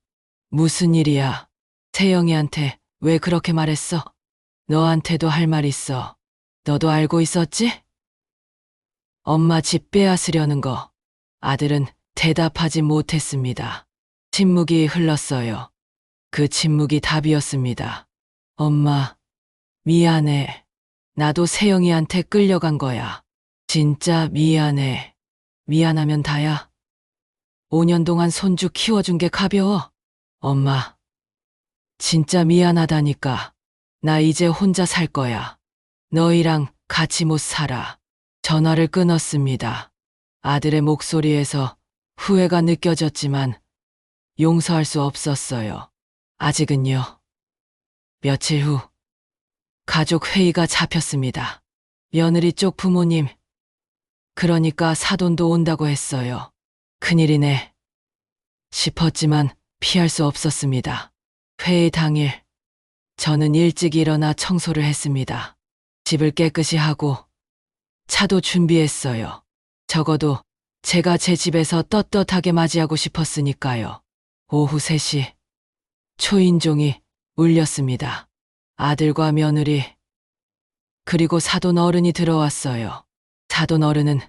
무슨 일이야? 세영이한테 왜 그렇게 말했어? 너한테도 할 말 있어. 너도 알고 있었지? 엄마 집 빼앗으려는 거. 아들은 대답하지 못했습니다. 침묵이 흘렀어요. 그 침묵이 답이었습니다. 엄마, 미안해. 나도 세영이한테 끌려간 거야. 진짜 미안해. 미안하면 다야. 5년 동안 손주 키워준 게 가벼워. 엄마, 진짜 미안하다니까. 나 이제 혼자 살 거야. 너희랑 같이 못 살아. 전화를 끊었습니다. 아들의 목소리에서 후회가 느껴졌지만 용서할 수 없었어요. 아직은요. 며칠 후 가족 회의가 잡혔습니다. 며느리 쪽 부모님, 그러니까 사돈도 온다고 했어요. 큰일이네 싶었지만 피할 수 없었습니다. 회의 당일 저는 일찍 일어나 청소를 했습니다. 집을 깨끗이 하고 차도 준비했어요. 적어도 제가 제 집에서 떳떳하게 맞이하고 싶었으니까요. 오후 3시 초인종이 울렸습니다. 아들과 며느리 그리고 사돈 어른이 들어왔어요. 사돈 어른은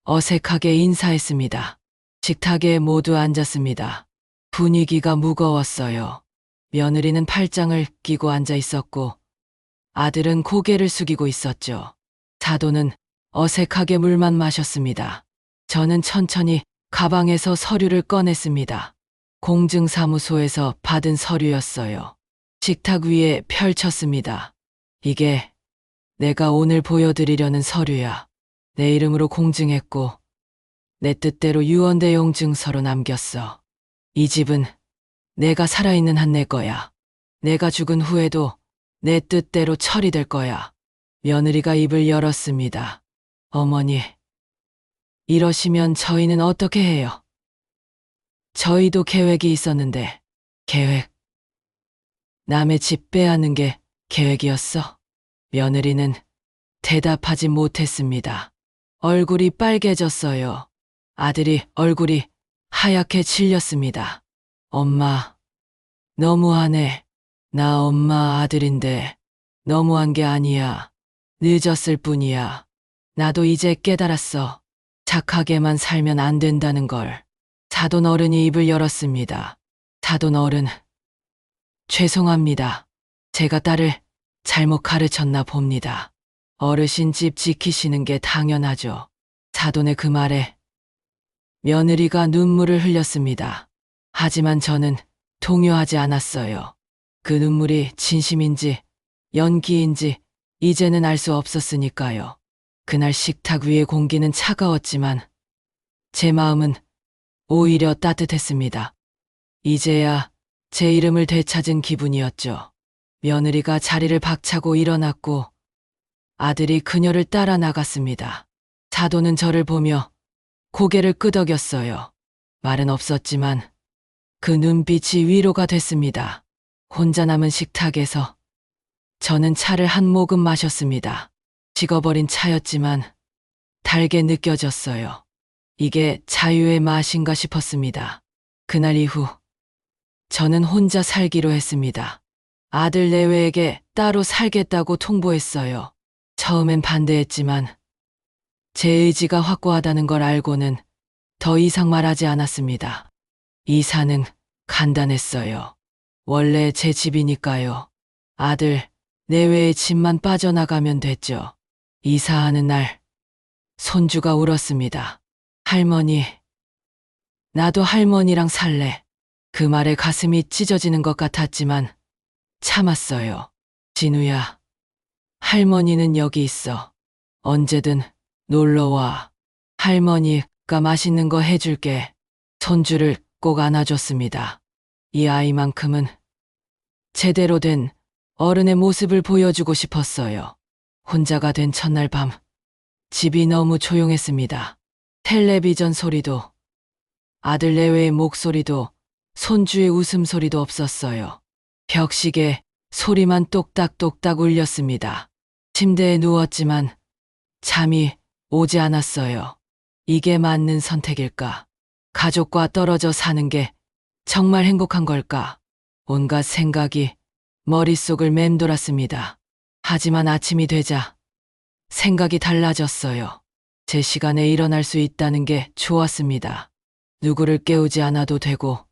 어색하게 인사했습니다. 식탁에 모두 앉았습니다. 분위기가 무거웠어요. 며느리는 팔짱을 끼고 앉아 있었고 아들은 고개를 숙이고 있었죠. 사돈은 어색하게 물만 마셨습니다. 저는 천천히 가방에서 서류를 꺼냈습니다. 공증사무소에서 받은 서류였어요. 식탁 위에 펼쳤습니다. 이게 내가 오늘 보여드리려는 서류야. 내 이름으로 공증했고 내 뜻대로 유언대용 증서로 남겼어. 이 집은 내가 살아있는 한 내 거야. 내가 죽은 후에도 내 뜻대로 처리될 거야. 며느리가 입을 열었습니다. 어머니, 이러시면 저희는 어떻게 해요? 저희도 계획이 있었는데, 계획? 남의 집 빼앗는 게 계획이었어? 며느리는 대답하지 못했습니다. 얼굴이 빨개졌어요. 아들이 얼굴이 하얗게 질렸습니다. 엄마, 너무하네. 나 엄마 아들인데 너무한 게 아니야. 늦었을 뿐이야. 나도 이제 깨달았어. 착하게만 살면 안 된다는 걸. 사돈 어른이 입을 열었습니다. 사돈 어른, 죄송합니다. 제가 딸을 잘못 가르쳤나 봅니다. 어르신 집 지키시는 게 당연하죠. 사돈의 그 말에 며느리가 눈물을 흘렸습니다. 하지만 저는 동요하지 않았어요. 그 눈물이 진심인지 연기인지 이제는 알 수 없었으니까요. 그날 식탁 위의 공기는 차가웠지만 제 마음은 오히려 따뜻했습니다. 이제야 제 이름을 되찾은 기분이었죠. 며느리가 자리를 박차고 일어났고 아들이 그녀를 따라 나갔습니다. 사돈은 저를 보며 고개를 끄덕였어요. 말은 없었지만 그 눈빛이 위로가 됐습니다. 혼자 남은 식탁에서 저는 차를 한 모금 마셨습니다. 식어버린 차였지만 달게 느껴졌어요. 이게 자유의 맛인가 싶었습니다. 그날 이후 저는 혼자 살기로 했습니다. 아들 내외에게 따로 살겠다고 통보했어요. 처음엔 반대했지만 제 의지가 확고하다는 걸 알고는 더 이상 말하지 않았습니다. 이사는 간단했어요. 원래 제 집이니까요. 아들 내외의 집만 빠져나가면 됐죠. 이사하는 날 손주가 울었습니다. 할머니, 나도 할머니랑 살래. 그 말에 가슴이 찢어지는 것 같았지만 참았어요. 진우야, 할머니는 여기 있어. 언제든 놀러와. 할머니가 맛있는 거 해줄게. 손주를 꼭 안아줬습니다. 이 아이만큼은 제대로 된 어른의 모습을 보여주고 싶었어요. 혼자가 된 첫날 밤, 집이 너무 조용했습니다. 텔레비전 소리도, 아들 내외의 목소리도, 손주의 웃음소리도 없었어요. 벽시계 소리만 똑딱똑딱 울렸습니다. 침대에 누웠지만 잠이 오지 않았어요. 이게 맞는 선택일까? 가족과 떨어져 사는 게 정말 행복한 걸까? 온갖 생각이 머릿속을 맴돌았습니다. 하지만 아침이 되자 생각이 달라졌어요. 제 시간에 일어날 수 있다는 게 좋았습니다. 누구를 깨우지 않아도 되고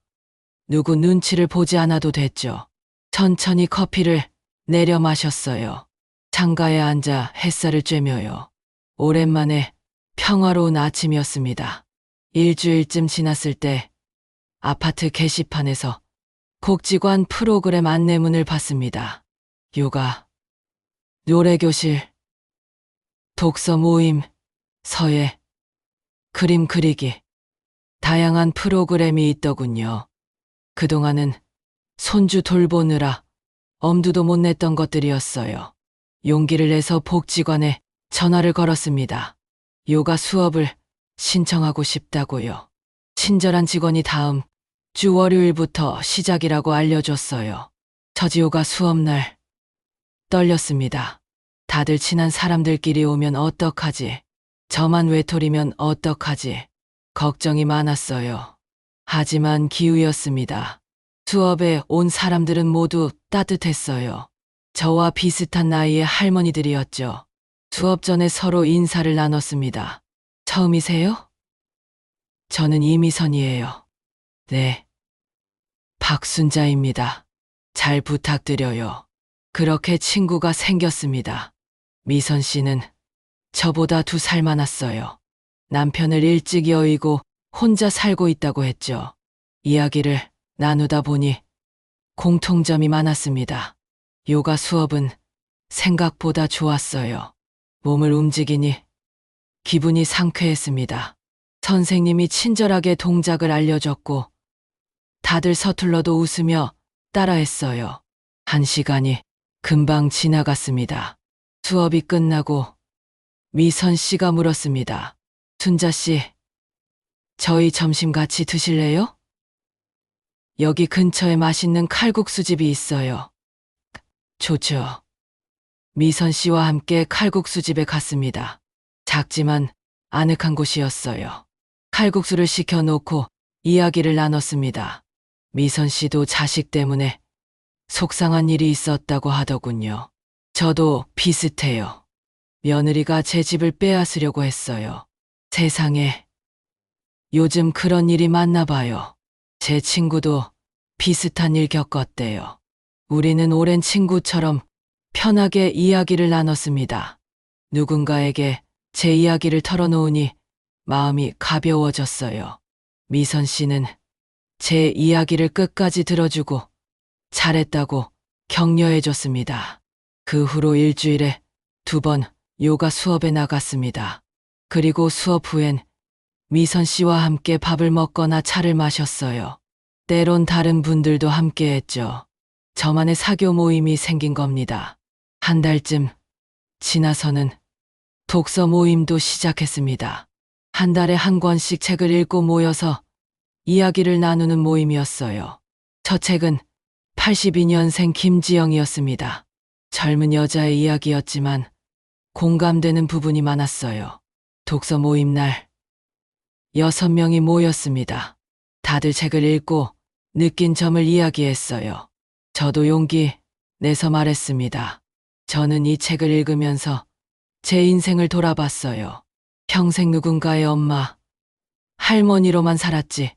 누구 눈치를 보지 않아도 됐죠. 천천히 커피를 내려 마셨어요. 창가에 앉아 햇살을 쬐며요. 오랜만에 평화로운 아침이었습니다. 일주일쯤 지났을 때 아파트 게시판에서 복지관 프로그램 안내문을 봤습니다. 요가, 노래교실, 독서 모임, 서예, 그림 그리기, 다양한 프로그램이 있더군요. 그동안은 손주 돌보느라 엄두도 못 냈던 것들이었어요. 용기를 내서 복지관에 전화를 걸었습니다. 요가 수업을 신청하고 싶다고요. 친절한 직원이 다음 주 월요일부터 시작이라고 알려줬어요. 저지요가 수업날 떨렸습니다. 다들 친한 사람들끼리 오면 어떡하지? 저만 외톨이면 어떡하지? 걱정이 많았어요. 하지만 기우였습니다. 수업에 온 사람들은 모두 따뜻했어요. 저와 비슷한 나이의 할머니들이었죠. 수업 전에 서로 인사를 나눴습니다. 처음이세요? 저는 이미선이에요. 네. 박순자입니다. 잘 부탁드려요. 그렇게 친구가 생겼습니다. 미선 씨는 저보다 2살 많았어요. 남편을 일찍 여의고 혼자 살고 있다고 했죠. 이야기를 나누다 보니 공통점이 많았습니다. 요가 수업은 생각보다 좋았어요. 몸을 움직이니 기분이 상쾌했습니다. 선생님이 친절하게 동작을 알려줬고 다들 서툴러도 웃으며 따라했어요. 1시간이 금방 지나갔습니다. 수업이 끝나고 미선 씨가 물었습니다. 순자 씨, 저희 점심 같이 드실래요? 여기 근처에 맛있는 칼국수집이 있어요. 좋죠. 미선 씨와 함께 칼국수집에 갔습니다. 작지만 아늑한 곳이었어요. 칼국수를 시켜놓고 이야기를 나눴습니다. 미선 씨도 자식 때문에 속상한 일이 있었다고 하더군요. 저도 비슷해요. 며느리가 제 집을 빼앗으려고 했어요. 세상에, 요즘 그런 일이 많나 봐요. 제 친구도 비슷한 일 겪었대요. 우리는 오랜 친구처럼 편하게 이야기를 나눴습니다. 누군가에게 제 이야기를 털어놓으니 마음이 가벼워졌어요. 미선 씨는 제 이야기를 끝까지 들어주고 잘했다고 격려해줬습니다. 그 후로 일주일에 2번 요가 수업에 나갔습니다. 그리고 수업 후엔 미선 씨와 함께 밥을 먹거나 차를 마셨어요. 때론 다른 분들도 함께 했죠. 저만의 사교 모임이 생긴 겁니다. 1달쯤 지나서는 독서 모임도 시작했습니다. 1달에 1권씩 책을 읽고 모여서 이야기를 나누는 모임이었어요. 첫 책은 82년생 김지영이었습니다. 젊은 여자의 이야기였지만 공감되는 부분이 많았어요. 독서 모임 날 6명이 모였습니다. 다들 책을 읽고 느낀 점을 이야기했어요. 저도 용기 내서 말했습니다. 저는 이 책을 읽으면서 제 인생을 돌아봤어요. 평생 누군가의 엄마, 할머니로만 살았지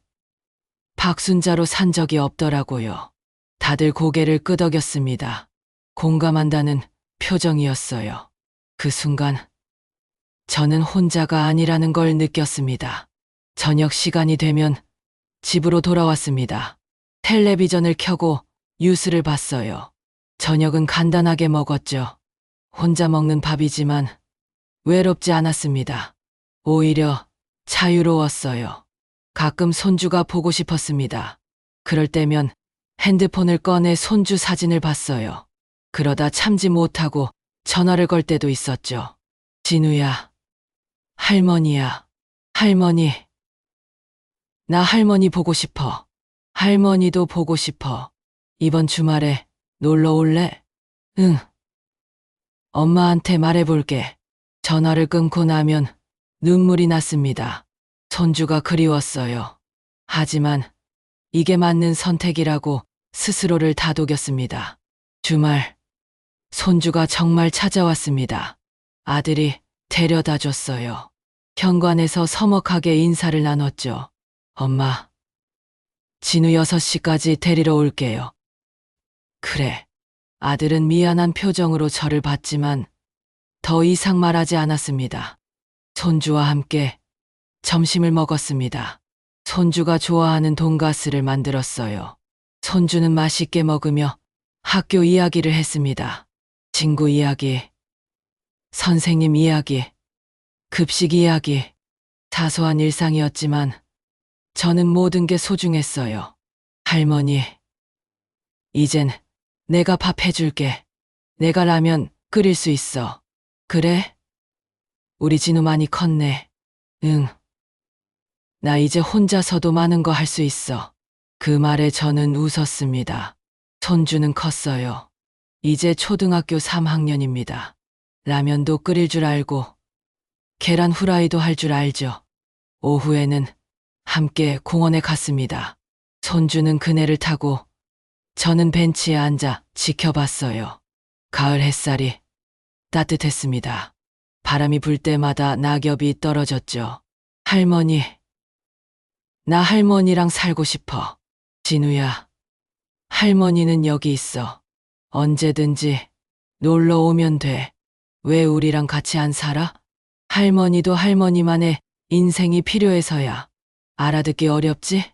박순자로 산 적이 없더라고요. 다들 고개를 끄덕였습니다. 공감한다는 표정이었어요. 그 순간 저는 혼자가 아니라는 걸 느꼈습니다. 저녁 시간이 되면 집으로 돌아왔습니다. 텔레비전을 켜고 뉴스를 봤어요. 저녁은 간단하게 먹었죠. 혼자 먹는 밥이지만 외롭지 않았습니다. 오히려 자유로웠어요. 가끔 손주가 보고 싶었습니다. 그럴 때면 핸드폰을 꺼내 손주 사진을 봤어요. 그러다 참지 못하고 전화를 걸 때도 있었죠. 진우야, 할머니야, 할머니. 나 할머니 보고 싶어. 할머니도 보고 싶어. 이번 주말에 놀러 올래? 응. 엄마한테 말해볼게. 전화를 끊고 나면 눈물이 났습니다. 손주가 그리웠어요. 하지만 이게 맞는 선택이라고 스스로를 다독였습니다. 주말, 손주가 정말 찾아왔습니다. 아들이 데려다 줬어요. 현관에서 서먹하게 인사를 나눴죠. 엄마, 진우 6시까지 데리러 올게요. 그래. 아들은 미안한 표정으로 저를 봤지만 더 이상 말하지 않았습니다. 손주와 함께 점심을 먹었습니다. 손주가 좋아하는 돈가스를 만들었어요. 손주는 맛있게 먹으며 학교 이야기를 했습니다. 친구 이야기, 선생님 이야기, 급식 이야기, 사소한 일상이었지만 저는 모든 게 소중했어요. 할머니, 이젠 내가 밥 해줄게. 내가 라면 끓일 수 있어. 그래? 우리 진우 많이 컸네. 응. 나 이제 혼자서도 많은 거 할 수 있어. 그 말에 저는 웃었습니다. 손주는 컸어요. 이제 초등학교 3학년입니다. 라면도 끓일 줄 알고 계란 후라이도 할 줄 알죠. 오후에는 함께 공원에 갔습니다. 손주는 그네를 타고 저는 벤치에 앉아 지켜봤어요. 가을 햇살이 따뜻했습니다. 바람이 불 때마다 낙엽이 떨어졌죠. 할머니, 나 할머니랑 살고 싶어. 진우야, 할머니는 여기 있어. 언제든지 놀러 오면 돼. 왜 우리랑 같이 안 살아? 할머니도 할머니만의 인생이 필요해서야. 알아듣기 어렵지?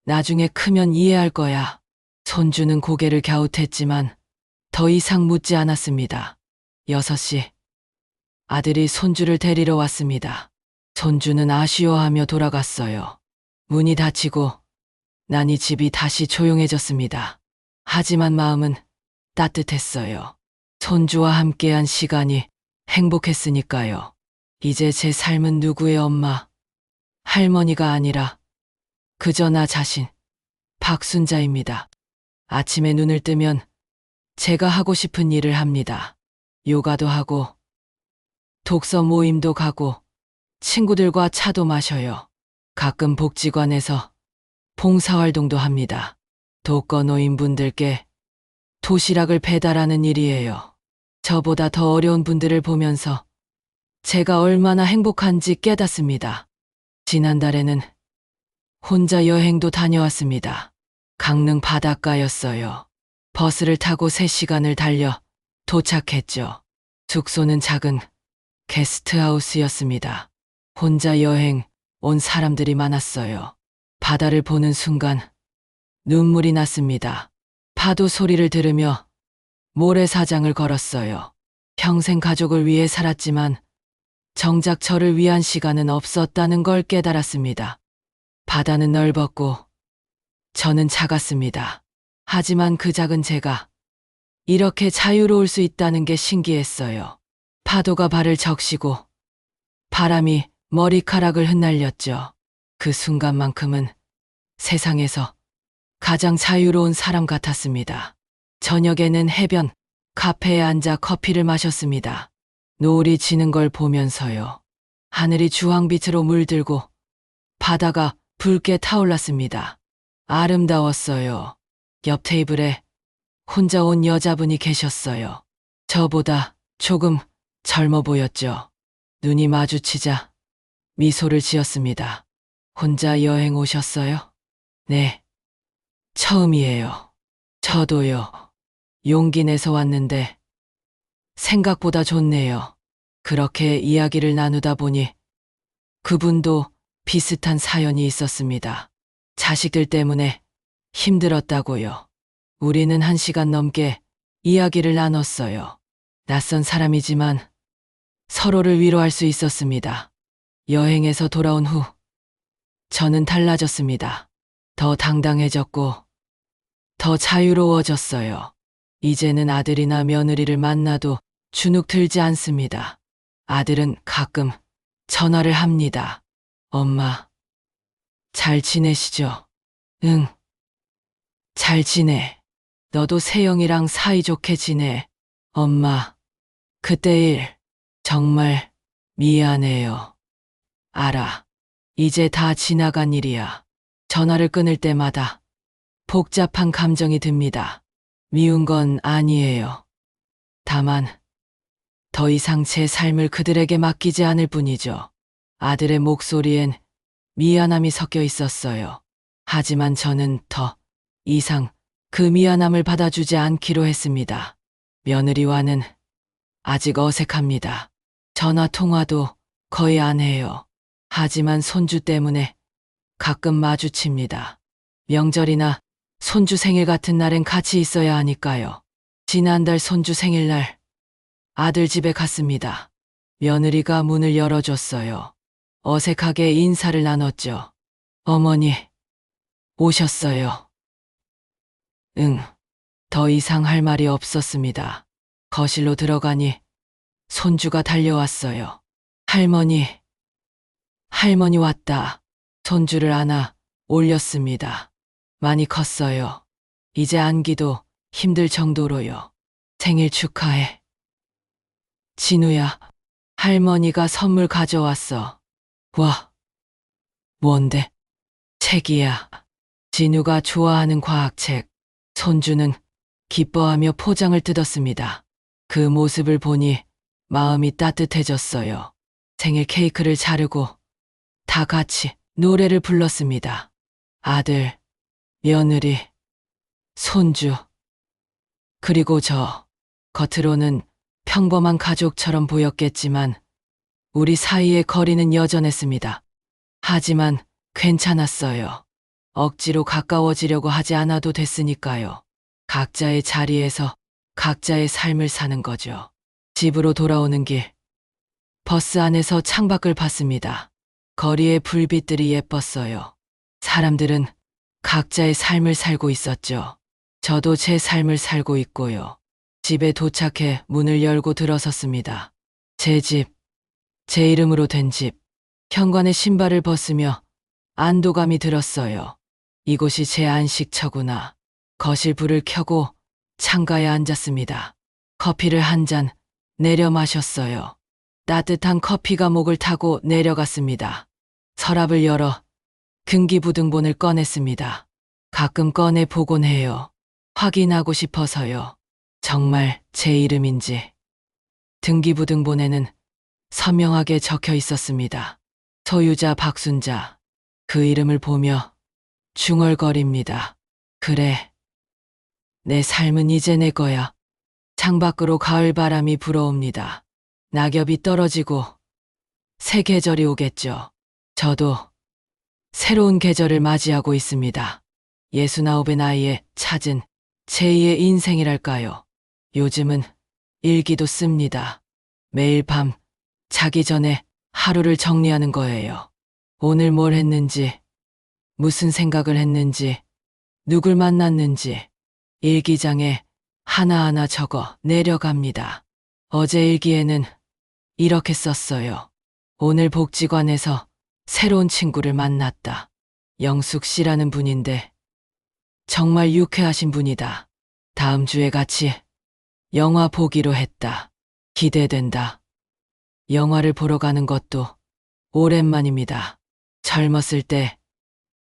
나중에 크면 이해할 거야. 손주는 고개를 갸웃했지만 더 이상 묻지 않았습니다. 6시. 아들이 손주를 데리러 왔습니다. 손주는 아쉬워하며 돌아갔어요. 문이 닫히고 나니 집이 다시 조용해졌습니다. 하지만 마음은 따뜻했어요. 손주와 함께한 시간이 행복했으니까요. 이제 제 삶은 누구의 엄마, 할머니가 아니라 그저 나 자신, 박순자입니다. 아침에 눈을 뜨면 제가 하고 싶은 일을 합니다. 요가도 하고, 독서 모임도 가고, 친구들과 차도 마셔요. 가끔 복지관에서 봉사활동도 합니다. 독거노인분들께 도시락을 배달하는 일이에요. 저보다 더 어려운 분들을 보면서 제가 얼마나 행복한지 깨닫습니다. 지난달에는 혼자 여행도 다녀왔습니다. 강릉 바닷가였어요. 버스를 타고 3시간을 달려 도착했죠. 숙소는 작은 게스트하우스였습니다. 혼자 여행 온 사람들이 많았어요. 바다를 보는 순간 눈물이 났습니다. 파도 소리를 들으며 모래사장을 걸었어요. 평생 가족을 위해 살았지만 정작 저를 위한 시간은 없었다는 걸 깨달았습니다. 바다는 넓었고 저는 작았습니다. 하지만 그 작은 제가 이렇게 자유로울 수 있다는 게 신기했어요. 파도가 발을 적시고 바람이 머리카락을 흩날렸죠. 그 순간만큼은 세상에서 가장 자유로운 사람 같았습니다. 저녁에는 해변 카페에 앉아 커피를 마셨습니다. 노을이 지는 걸 보면서요. 하늘이 주황빛으로 물들고 바다가 붉게 타올랐습니다. 아름다웠어요. 옆 테이블에 혼자 온 여자분이 계셨어요. 저보다 조금 젊어 보였죠. 눈이 마주치자 미소를 지었습니다. 혼자 여행 오셨어요? 네, 처음이에요. 저도요. 용기 내서 왔는데 생각보다 좋네요. 그렇게 이야기를 나누다 보니 그분도 비슷한 사연이 있었습니다. 자식들 때문에 힘들었다고요. 우리는 1시간 넘게 이야기를 나눴어요. 낯선 사람이지만 서로를 위로할 수 있었습니다. 여행에서 돌아온 후 저는 달라졌습니다. 더 당당해졌고 더 자유로워졌어요. 이제는 아들이나 며느리를 만나도 주눅 들지 않습니다. 아들은 가끔 전화를 합니다. 엄마, 잘 지내시죠? 응, 잘 지내. 너도 세영이랑 사이좋게 지내. 엄마, 그때 일 정말 미안해요. 알아. 이제 다 지나간 일이야. 전화를 끊을 때마다 복잡한 감정이 듭니다. 미운 건 아니에요. 다만 더 이상 제 삶을 그들에게 맡기지 않을 뿐이죠. 아들의 목소리엔 미안함이 섞여 있었어요. 하지만 저는 더 이상 그 미안함을 받아주지 않기로 했습니다. 며느리와는 아직 어색합니다. 전화 통화도 거의 안 해요. 하지만 손주 때문에 가끔 마주칩니다. 명절이나 손주 생일 같은 날엔 같이 있어야 하니까요. 지난달 손주 생일날 아들 집에 갔습니다. 며느리가 문을 열어줬어요. 어색하게 인사를 나눴죠. 어머니, 오셨어요. 응, 더 이상 할 말이 없었습니다. 거실로 들어가니 손주가 달려왔어요. 할머니 왔다. 손주를 안아 올렸습니다. 많이 컸어요. 이제 안기도 힘들 정도로요. 생일 축하해. 진우야, 할머니가 선물 가져왔어. 와, 뭔데? 책이야. 진우가 좋아하는 과학책. 손주는 기뻐하며 포장을 뜯었습니다. 그 모습을 보니 마음이 따뜻해졌어요. 생일 케이크를 자르고 다 같이 노래를 불렀습니다. 아들, 며느리, 손주, 그리고 저. 겉으로는 평범한 가족처럼 보였겠지만 우리 사이의 거리는 여전했습니다. 하지만 괜찮았어요. 억지로 가까워지려고 하지 않아도 됐으니까요. 각자의 자리에서 각자의 삶을 사는 거죠. 집으로 돌아오는 길, 버스 안에서 창밖을 봤습니다. 거리의 불빛들이 예뻤어요. 사람들은 각자의 삶을 살고 있었죠. 저도 제 삶을 살고 있고요. 집에 도착해 문을 열고 들어섰습니다. 제 집, 제 이름으로 된 집. 현관에 신발을 벗으며 안도감이 들었어요. 이곳이 제 안식처구나. 거실 불을 켜고 창가에 앉았습니다. 커피를 한 잔 내려 마셨어요. 따뜻한 커피가 목을 타고 내려갔습니다. 서랍을 열어 금기부등본을 꺼냈습니다. 가끔 꺼내 보곤 해요. 확인하고 싶어서요. 정말 제 이름인지. 등기부등본에는 선명하게 적혀 있었습니다. 소유자 박순자. 그 이름을 보며 중얼거립니다. 그래. 내 삶은 이제 내 거야. 창밖으로 가을 바람이 불어옵니다. 낙엽이 떨어지고 새 계절이 오겠죠. 저도 새로운 계절을 맞이하고 있습니다. 69의 나이에 찾은 제2의 인생이랄까요. 요즘은 일기도 씁니다. 매일 밤 자기 전에 하루를 정리하는 거예요. 오늘 뭘 했는지, 무슨 생각을 했는지, 누굴 만났는지 일기장에 하나하나 적어 내려갑니다. 어제 일기에는 이렇게 썼어요. 오늘 복지관에서 새로운 친구를 만났다. 영숙 씨라는 분인데 정말 유쾌하신 분이다. 다음 주에 같이 영화 보기로 했다. 기대된다. 영화를 보러 가는 것도 오랜만입니다. 젊었을 때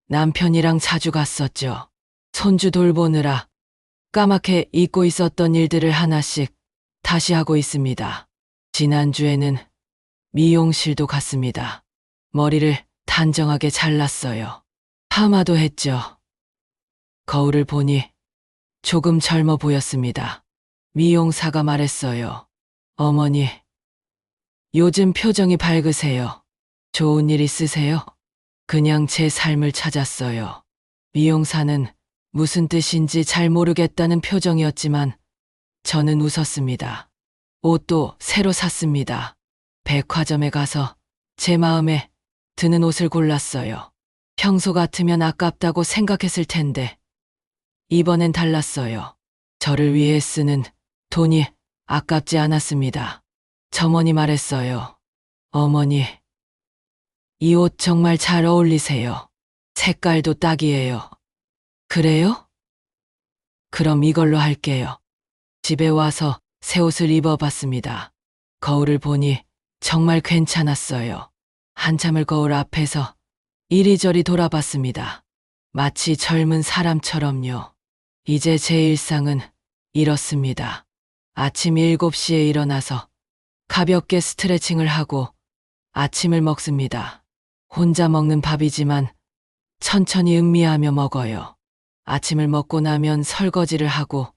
남편이랑 자주 갔었죠. 손주 돌보느라 까맣게 잊고 있었던 일들을 하나씩 다시 하고 있습니다. 지난주에는 미용실도 갔습니다. 머리를 단정하게 잘랐어요. 파마도 했죠. 거울을 보니 조금 젊어 보였습니다. 미용사가 말했어요. 어머니, 요즘 표정이 밝으세요. 좋은 일 있으세요? 그냥 제 삶을 찾았어요. 미용사는 무슨 뜻인지 잘 모르겠다는 표정이었지만 저는 웃었습니다. 옷도 새로 샀습니다. 백화점에 가서 제 마음에 드는 옷을 골랐어요. 평소 같으면 아깝다고 생각했을 텐데 이번엔 달랐어요. 저를 위해 쓰는 돈이 아깝지 않았습니다. 점원이 말했어요. 어머니, 이 옷 정말 잘 어울리세요. 색깔도 딱이에요. 그래요? 그럼 이걸로 할게요. 집에 와서 새 옷을 입어봤습니다. 거울을 보니 정말 괜찮았어요. 한참을 거울 앞에서 이리저리 돌아봤습니다. 마치 젊은 사람처럼요. 이제 제 일상은 이렇습니다. 아침 7시에 일어나서 가볍게 스트레칭을 하고 아침을 먹습니다. 혼자 먹는 밥이지만 천천히 음미하며 먹어요. 아침을 먹고 나면 설거지를 하고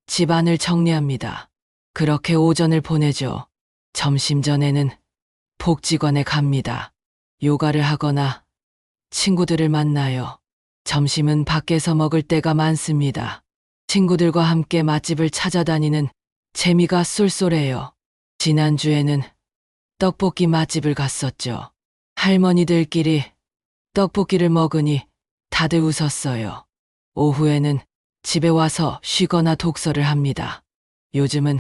집안을 정리합니다. 그렇게 오전을 보내죠. 점심 전에는 복지관에 갑니다. 요가를 하거나 친구들을 만나요. 점심은 밖에서 먹을 때가 많습니다. 친구들과 함께 맛집을 찾아다니는 재미가 쏠쏠해요. 지난주에는 떡볶이 맛집을 갔었죠. 할머니들끼리 떡볶이를 먹으니 다들 웃었어요. 오후에는 집에 와서 쉬거나 독서를 합니다. 요즘은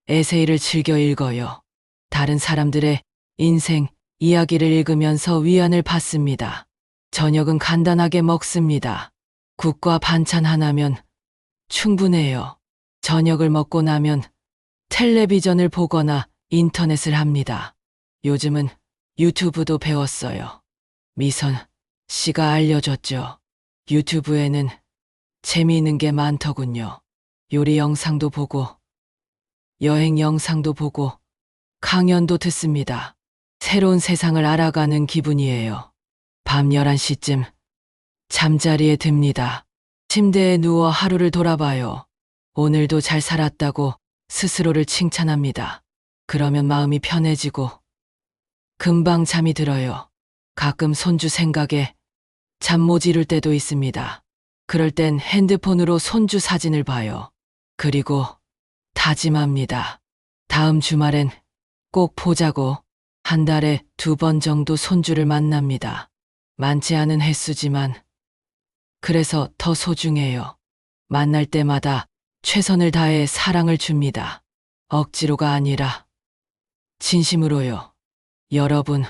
에세이를 즐겨 읽어요. 다른 사람들의 인생 이야기를 읽으면서 위안을 받습니다. 저녁은 간단하게 먹습니다. 국과 반찬 하나면 충분해요. 저녁을 먹고 나면 텔레비전을 보거나 인터넷을 합니다. 요즘은 유튜브도 배웠어요. 미선 씨가 알려줬죠. 유튜브에는 재미있는 게 많더군요. 요리 영상도 보고, 여행 영상도 보고, 강연도 듣습니다. 새로운 세상을 알아가는 기분이에요. 밤 11시쯤 잠자리에 듭니다. 침대에 누워 하루를 돌아봐요. 오늘도 잘 살았다고 스스로를 칭찬합니다. 그러면 마음이 편해지고 금방 잠이 들어요. 가끔 손주 생각에 잠 못 이룰 때도 있습니다. 그럴 땐 핸드폰으로 손주 사진을 봐요. 그리고 다짐합니다. 다음 주말엔 꼭 보자고. 한 달에 2번 정도 손주를 만납니다. 많지 않은 횟수지만 그래서 더 소중해요. 만날 때마다 최선을 다해 사랑을 줍니다. 억지로가 아니라 진심으로요. 여러분,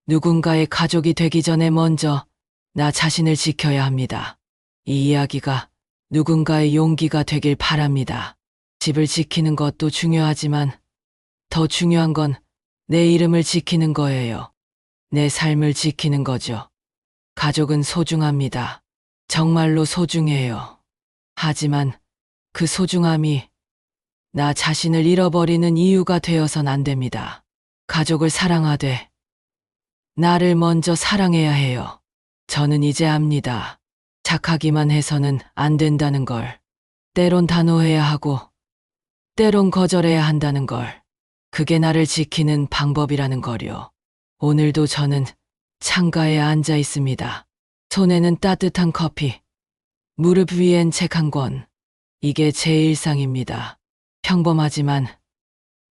누군가의 가족이 되기 전에 먼저 나 자신을 지켜야 합니다. 이 이야기가 누군가의 용기가 되길 바랍니다. 집을 지키는 것도 중요하지만 더 중요한 건 내 이름을 지키는 거예요. 내 삶을 지키는 거죠. 가족은 소중합니다. 정말로 소중해요. 하지만 그 소중함이 나 자신을 잃어버리는 이유가 되어선 안 됩니다. 가족을 사랑하되 나를 먼저 사랑해야 해요. 저는 이제 압니다. 착하기만 해서는 안 된다는 걸. 때론 단호해야 하고 때론 거절해야 한다는 걸. 그게 나를 지키는 방법이라는 거요. 오늘도 저는 창가에 앉아 있습니다. 손에는 따뜻한 커피, 무릎 위엔 책 한 권. 이게 제 일상입니다. 평범하지만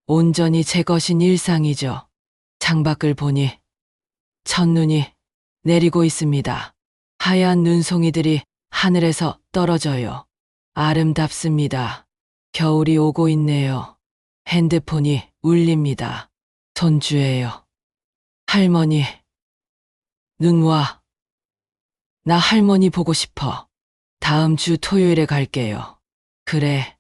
온전히 제 것인 일상이죠. 창밖을 보니 첫눈이 내리고 있습니다. 하얀 눈송이들이 하늘에서 떨어져요. 아름답습니다. 겨울이 오고 있네요. 핸드폰이 울립니다. 손주예요. 할머니, 눈 와. 나 할머니 보고 싶어. 다음 주 토요일에 갈게요. 그래.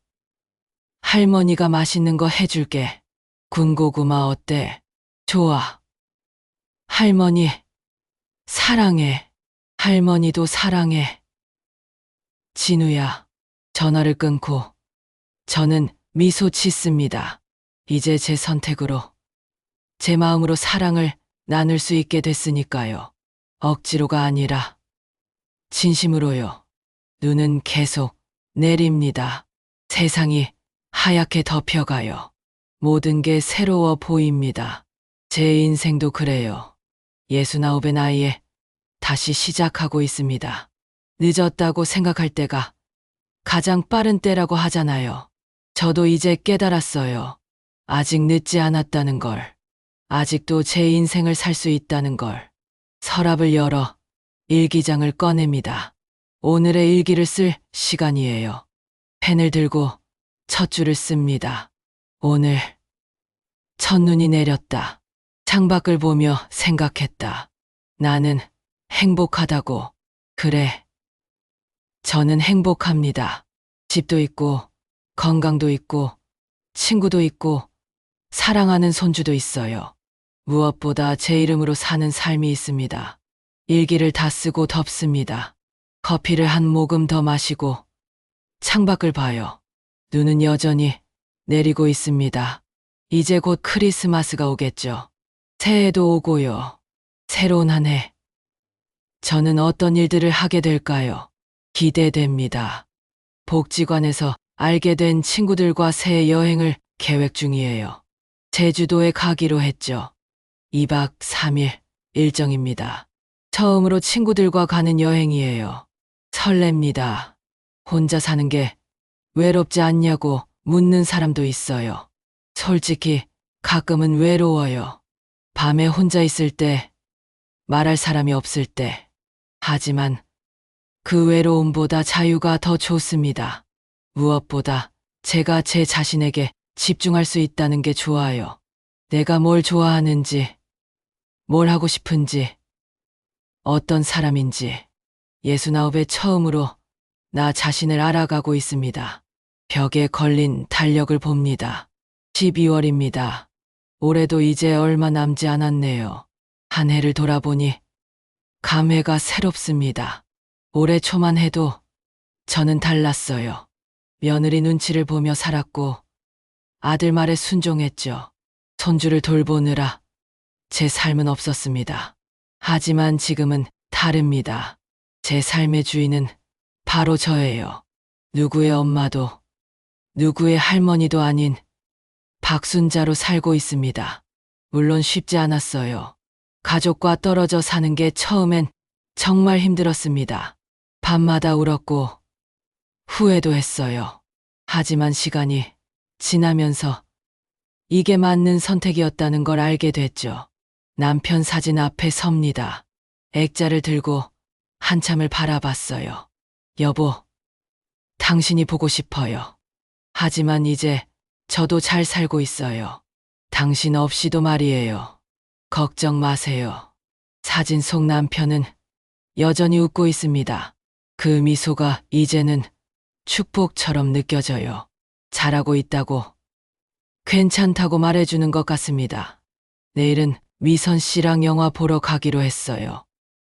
할머니가 맛있는 거 해줄게. 군고구마 어때? 좋아. 할머니, 사랑해. 할머니도 사랑해. 진우야. 전화를 끊고 저는 미소 짓습니다. 이제 제 선택으로, 제 마음으로 사랑을 나눌 수 있게 됐으니까요. 억지로가 아니라 진심으로요. 눈은 계속 내립니다. 세상이 하얗게 덮여가요. 모든 게 새로워 보입니다. 제 인생도 그래요. 69의 나이에 다시 시작하고 있습니다. 늦었다고 생각할 때가 가장 빠른 때라고 하잖아요. 저도 이제 깨달았어요. 아직 늦지 않았다는 걸. 아직도 제 인생을 살 수 있다는 걸. 서랍을 열어 일기장을 꺼냅니다. 오늘의 일기를 쓸 시간이에요. 펜을 들고 첫 줄을 씁니다. 오늘 첫눈이 내렸다. 창밖을 보며 생각했다. 나는 행복하다고. 그래. 저는 행복합니다. 집도 있고, 건강도 있고, 친구도 있고, 사랑하는 손주도 있어요. 무엇보다 제 이름으로 사는 삶이 있습니다. 일기를 다 쓰고 덮습니다. 커피를 한 모금 더 마시고 창밖을 봐요. 눈은 여전히 내리고 있습니다. 이제 곧 크리스마스가 오겠죠. 새해도 오고요. 새로운 한 해. 저는 어떤 일들을 하게 될까요? 기대됩니다. 복지관에서 알게 된 친구들과 새해 여행을 계획 중이에요. 제주도에 가기로 했죠. 2박 3일 일정입니다. 처음으로 친구들과 가는 여행이에요. 설렙니다. 혼자 사는 게 외롭지 않냐고 묻는 사람도 있어요. 솔직히 가끔은 외로워요. 밤에 혼자 있을 때, 말할 사람이 없을 때. 하지만 그 외로움보다 자유가 더 좋습니다. 무엇보다 제가 제 자신에게 집중할 수 있다는 게 좋아요. 내가 뭘 좋아하는지, 뭘 하고 싶은지, 어떤 사람인지. 69에 처음으로 나 자신을 알아가고 있습니다. 벽에 걸린 달력을 봅니다. 12월입니다. 올해도 이제 얼마 남지 않았네요. 한 해를 돌아보니 감회가 새롭습니다. 올해 초만 해도 저는 달랐어요. 며느리 눈치를 보며 살았고 아들 말에 순종했죠. 손주를 돌보느라 제 삶은 없었습니다. 하지만 지금은 다릅니다. 제 삶의 주인은 바로 저예요. 누구의 엄마도 누구의 할머니도 아닌 박순자로 살고 있습니다. 물론 쉽지 않았어요. 가족과 떨어져 사는 게 처음엔 정말 힘들었습니다. 밤마다 울었고 후회도 했어요. 하지만 시간이 지나면서 이게 맞는 선택이었다는 걸 알게 됐죠. 남편 사진 앞에 섭니다. 액자를 들고 한참을 바라봤어요. 여보, 당신이 보고 싶어요. 하지만 이제 저도 잘 살고 있어요. 당신 없이도 말이에요. 걱정 마세요. 사진 속 남편은 여전히 웃고 있습니다. 그 미소가 이제는 축복처럼 느껴져요. 잘하고 있다고, 괜찮다고 말해주는 것 같습니다. 내일은 미선 씨랑 영화 보러 가기로 했어요.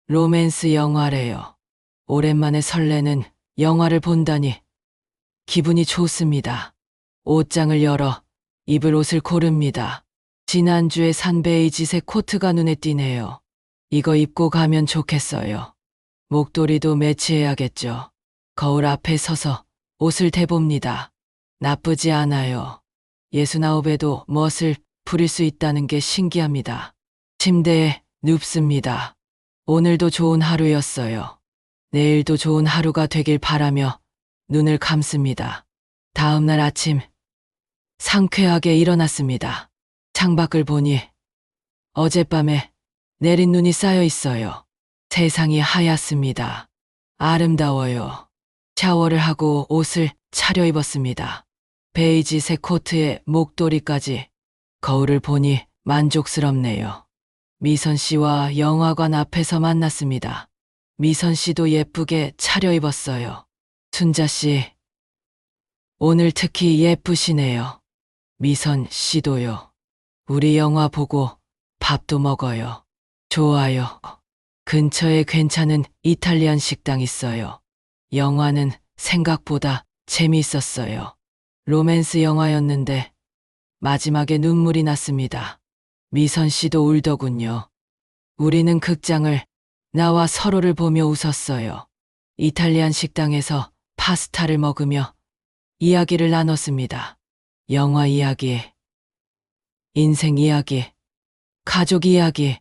로맨스 영화래요. 오랜만에 설레는 영화를 본다니 기분이 좋습니다. 옷장을 열어 입을 옷을 고릅니다. 지난주에 산 베이지색 코트가 눈에 띄네요. 이거 입고 가면 좋겠어요. 목도리도 매치해야겠죠. 거울 앞에 서서 옷을 대봅니다. 나쁘지 않아요. 69에도 멋을 부릴 수 있다는 게 신기합니다. 침대에 눕습니다. 오늘도 좋은 하루였어요. 내일도 좋은 하루가 되길 바라며 눈을 감습니다. 다음 날 아침 상쾌하게 일어났습니다. 창밖을 보니 어젯밤에 내린 눈이 쌓여 있어요. 세상이 하얗습니다. 아름다워요. 샤워를 하고 옷을 차려입었습니다. 베이지색 코트에 목도리까지. 거울을 보니 만족스럽네요. 미선 씨와 영화관 앞에서 만났습니다. 미선 씨도 예쁘게 차려입었어요. 순자 씨, 오늘 특히 예쁘시네요. 미선 씨도요. 우리 영화 보고 밥도 먹어요. 좋아요. 근처에 괜찮은 이탈리안 식당 있어요. 영화는 생각보다 재미있었어요. 로맨스 영화였는데 마지막에 눈물이 났습니다. 미선 씨도 울더군요. 우리는 극장을 나와 서로를 보며 웃었어요. 이탈리안 식당에서 파스타를 먹으며 이야기를 나눴습니다. 영화 이야기, 인생 이야기, 가족 이야기.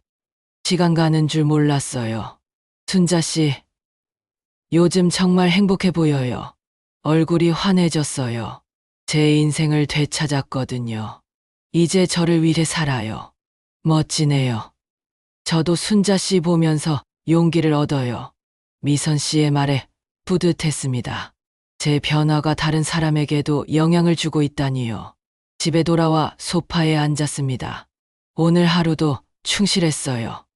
시간 가는 줄 몰랐어요. 순자 씨, 요즘 정말 행복해 보여요. 얼굴이 환해졌어요. 제 인생을 되찾았거든요. 이제 저를 위해 살아요. 멋지네요. 저도 순자 씨 보면서 용기를 얻어요. 미선 씨의 말에 뿌듯했습니다. 제 변화가 다른 사람에게도 영향을 주고 있다니요. 집에 돌아와 소파에 앉았습니다. 오늘 하루도 충실했어요.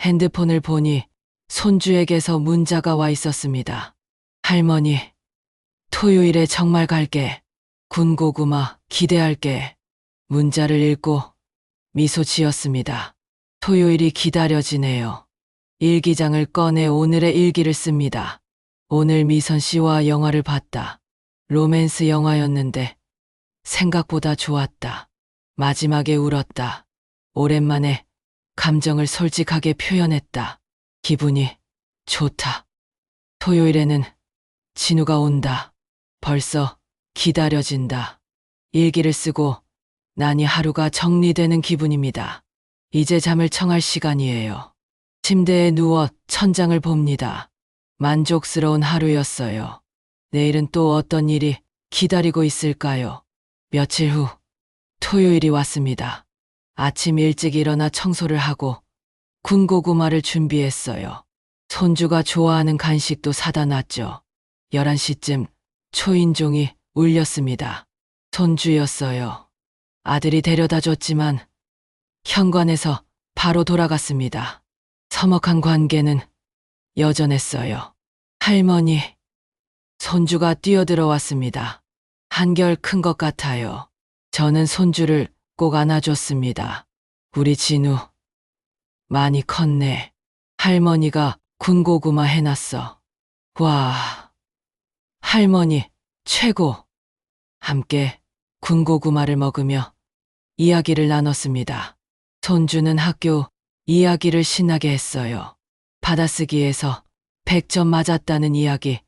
핸드폰을 보니 손주에게서 문자가 와 있었습니다. 할머니, 토요일에 정말 갈게. 군고구마 기대할게. 문자를 읽고 미소 지었습니다. 토요일이 기다려지네요. 일기장을 꺼내 오늘의 일기를 씁니다. 오늘 미선 씨와 영화를 봤다. 로맨스 영화였는데 생각보다 좋았다. 마지막에 울었다. 오랜만에 감정을 솔직하게 표현했다. 기분이 좋다. 토요일에는 진우가 온다. 벌써 기다려진다. 일기를 쓰고 나니 하루가 정리되는 기분입니다. 이제 잠을 청할 시간이에요. 침대에 누워 천장을 봅니다. 만족스러운 하루였어요. 내일은 또 어떤 일이 기다리고 있을까요? 며칠 후 토요일이 왔습니다. 아침 일찍 일어나 청소를 하고 군고구마를 준비했어요. 손주가 좋아하는 간식도 사다 놨죠. 11시쯤 초인종이 울렸습니다. 손주였어요. 아들이 데려다 줬지만 현관에서 바로 돌아갔습니다. 서먹한 관계는 여전했어요. 할머니, 손주가 뛰어들어왔습니다. 한결 큰 것 같아요. 저는 손주를 꼭 안아줬습니다. 우리 진우, 많이 컸네. 할머니가 군고구마 해놨어. 와, 할머니, 최고. 함께 군고구마를 먹으며 이야기를 나눴습니다. 손주는 학교 이야기를 신나게 했어요. 받아쓰기에서 100점 맞았다는 이야기,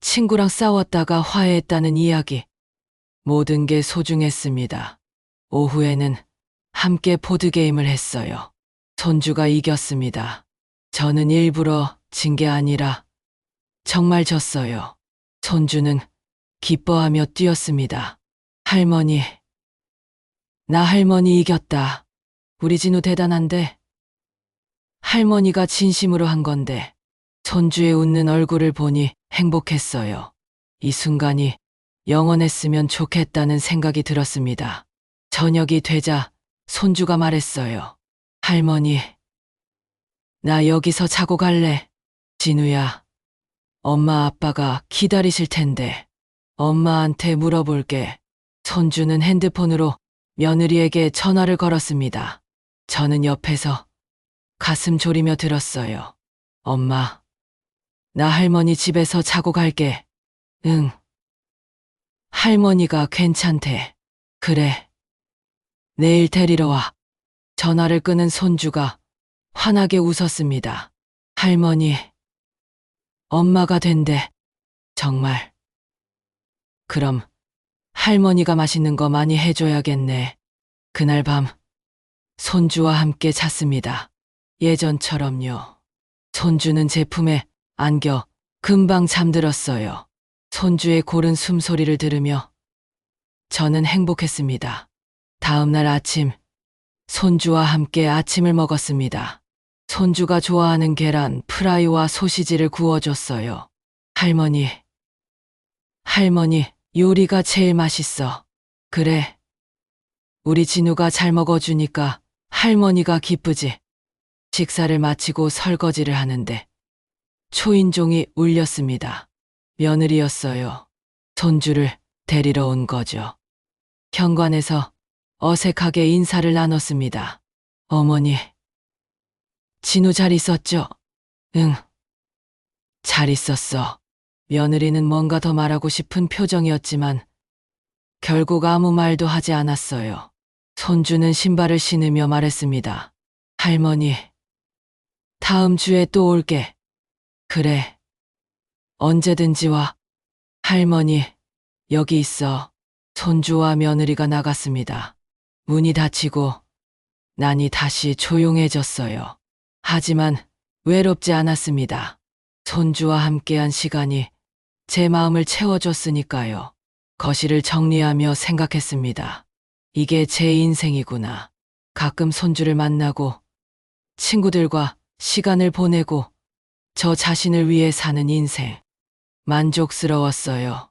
친구랑 싸웠다가 화해했다는 이야기, 모든 게 소중했습니다. 오후에는 함께 보드게임을 했어요. 손주가 이겼습니다. 저는 일부러 진 게 아니라 정말 졌어요. 손주는 기뻐하며 뛰었습니다. 할머니, 나 할머니 이겼다. 우리 진우 대단한데? 할머니가 진심으로 한 건데 손주의 웃는 얼굴을 보니 행복했어요. 이 순간이 영원했으면 좋겠다는 생각이 들었습니다. 저녁이 되자 손주가 말했어요. 할머니, 나 여기서 자고 갈래. 진우야, 엄마 아빠가 기다리실 텐데 엄마한테 물어볼게. 손주는 핸드폰으로 며느리에게 전화를 걸었습니다. 저는 옆에서 가슴 졸이며 들었어요. 엄마, 나 할머니 집에서 자고 갈게. 응. 할머니가 괜찮대. 그래. 내일 데리러 와. 전화를 끄는 손주가 환하게 웃었습니다. 할머니, 엄마가 된대. 정말. 그럼 할머니가 맛있는 거 많이 해줘야겠네. 그날 밤 손주와 함께 잤습니다. 예전처럼요. 손주는 제 품에 안겨 금방 잠들었어요. 손주의 고른 숨소리를 들으며 저는 행복했습니다. 다음 날 아침, 손주와 함께 아침을 먹었습니다. 손주가 좋아하는 계란 프라이와 소시지를 구워줬어요. 할머니, 요리가 제일 맛있어. 그래. 우리 진우가 잘 먹어주니까 할머니가 기쁘지. 식사를 마치고 설거지를 하는데 초인종이 울렸습니다. 며느리였어요. 손주를 데리러 온 거죠. 현관에서 어색하게 인사를 나눴습니다. 어머니, 진우 잘 있었죠? 응, 잘 있었어. 며느리는 뭔가 더 말하고 싶은 표정이었지만 결국 아무 말도 하지 않았어요. 손주는 신발을 신으며 말했습니다. 할머니, 다음 주에 또 올게. 그래. 언제든지 와. 할머니, 여기 있어. 손주와 며느리가 나갔습니다. 문이 닫히고 난이 다시 조용해졌어요. 하지만 외롭지 않았습니다. 손주와 함께한 시간이 제 마음을 채워줬으니까요. 거실을 정리하며 생각했습니다. 이게 제 인생이구나. 가끔 손주를 만나고 친구들과 시간을 보내고 저 자신을 위해 사는 인생. 만족스러웠어요.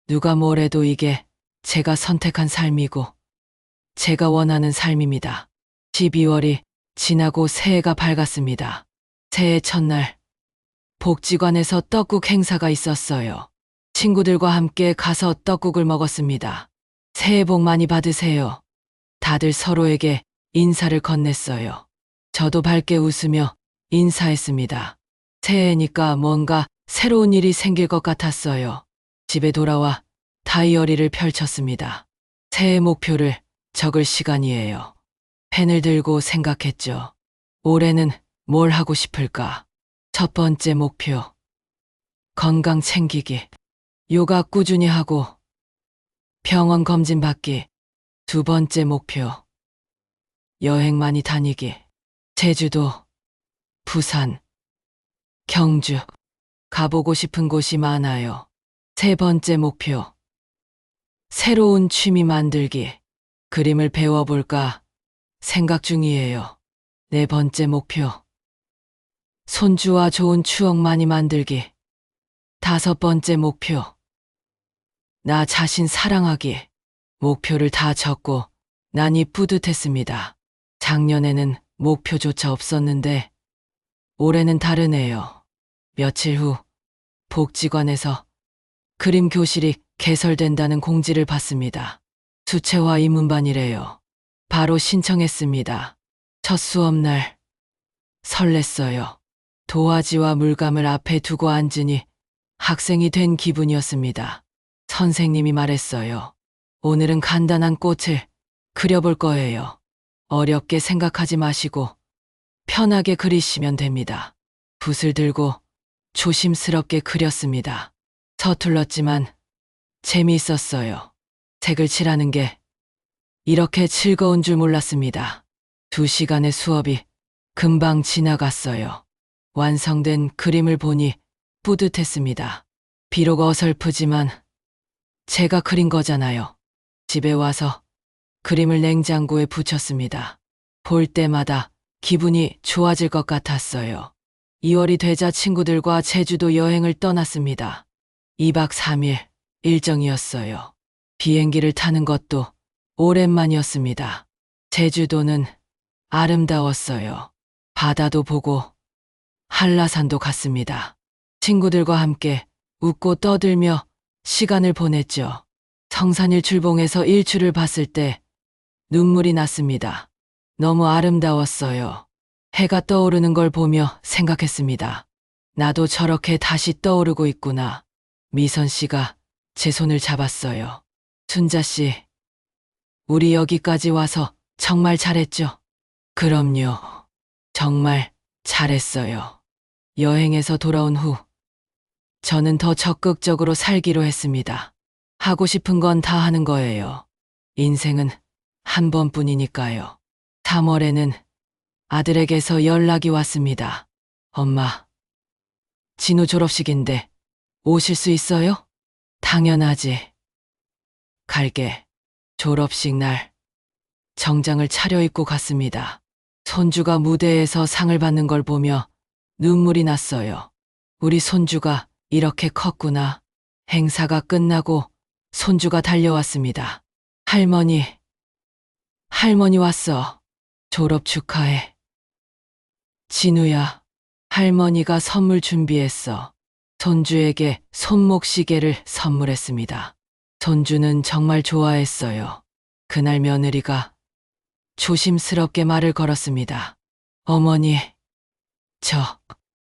누가 뭐래도 이게 제가 선택한 삶이고 제가 원하는 삶입니다. 12월이 지나고 새해가 밝았습니다. 새해 첫날, 복지관에서 떡국 행사가 있었어요. 친구들과 함께 가서 떡국을 먹었습니다. 새해 복 많이 받으세요. 다들 서로에게 인사를 건넸어요. 저도 밝게 웃으며 인사했습니다. 새해니까 뭔가 새로운 일이 생길 것 같았어요. 집에 돌아와 다이어리를 펼쳤습니다. 새해 목표를 적을 시간이에요. 펜을 들고 생각했죠. 올해는 뭘 하고 싶을까? 첫 번째 목표. 건강 챙기기. 요가 꾸준히 하고 병원 검진 받기. 두 번째 목표. 여행 많이 다니기. 제주도, 부산, 경주. 가보고 싶은 곳이 많아요. 세 번째 목표. 새로운 취미 만들기. 그림을 배워볼까 생각 중이에요. 네 번째 목표. 손주와 좋은 추억 많이 만들기. 다섯 번째 목표. 나 자신 사랑하기. 목표를 다 적고 나니 뿌듯했습니다. 작년에는 목표조차 없었는데 올해는 다르네요. 며칠 후 복지관에서 그림 교실이 개설된다는 공지를 받습니다. 수채화 입문반이래요. 바로 신청했습니다. 첫 수업날 설렜어요. 도화지와 물감을 앞에 두고 앉으니 학생이 된 기분이었습니다. 선생님이 말했어요. 오늘은 간단한 꽃을 그려볼 거예요. 어렵게 생각하지 마시고 편하게 그리시면 됩니다. 붓을 들고 조심스럽게 그렸습니다. 서툴렀지만 재미있었어요. 색을 칠하는 게 이렇게 즐거운 줄 몰랐습니다. 2시간의 수업이 금방 지나갔어요. 완성된 그림을 보니 뿌듯했습니다. 비록 어설프지만 제가 그린 거잖아요. 집에 와서 그림을 냉장고에 붙였습니다. 볼 때마다 기분이 좋아질 것 같았어요. 2월이 되자 친구들과 제주도 여행을 떠났습니다. 2박 3일 일정이었어요. 비행기를 타는 것도 오랜만이었습니다. 제주도는 아름다웠어요. 바다도 보고 한라산도 갔습니다. 친구들과 함께 웃고 떠들며 시간을 보냈죠. 성산일출봉에서 일출을 봤을 때 눈물이 났습니다. 너무 아름다웠어요. 해가 떠오르는 걸 보며 생각했습니다. 나도 저렇게 다시 떠오르고 있구나. 미선 씨가 제 손을 잡았어요. 순자 씨, 우리 여기까지 와서 정말 잘했죠? 그럼요. 정말 잘했어요. 여행에서 돌아온 후 저는 더 적극적으로 살기로 했습니다. 하고 싶은 건 다 하는 거예요. 인생은 한 번뿐이니까요. 3월에는 아들에게서 연락이 왔습니다. 엄마, 진우 졸업식인데 오실 수 있어요? 당연하지. 갈게. 졸업식 날 정장을 차려입고 갔습니다. 손주가 무대에서 상을 받는 걸 보며 눈물이 났어요. 우리 손주가 이렇게 컸구나. 행사가 끝나고 손주가 달려왔습니다. 할머니 왔어. 졸업 축하해. 진우야, 할머니가 선물 준비했어. 손주에게 손목시계를 선물했습니다. 손주는 정말 좋아했어요. 그날 며느리가 조심스럽게 말을 걸었습니다. 어머니,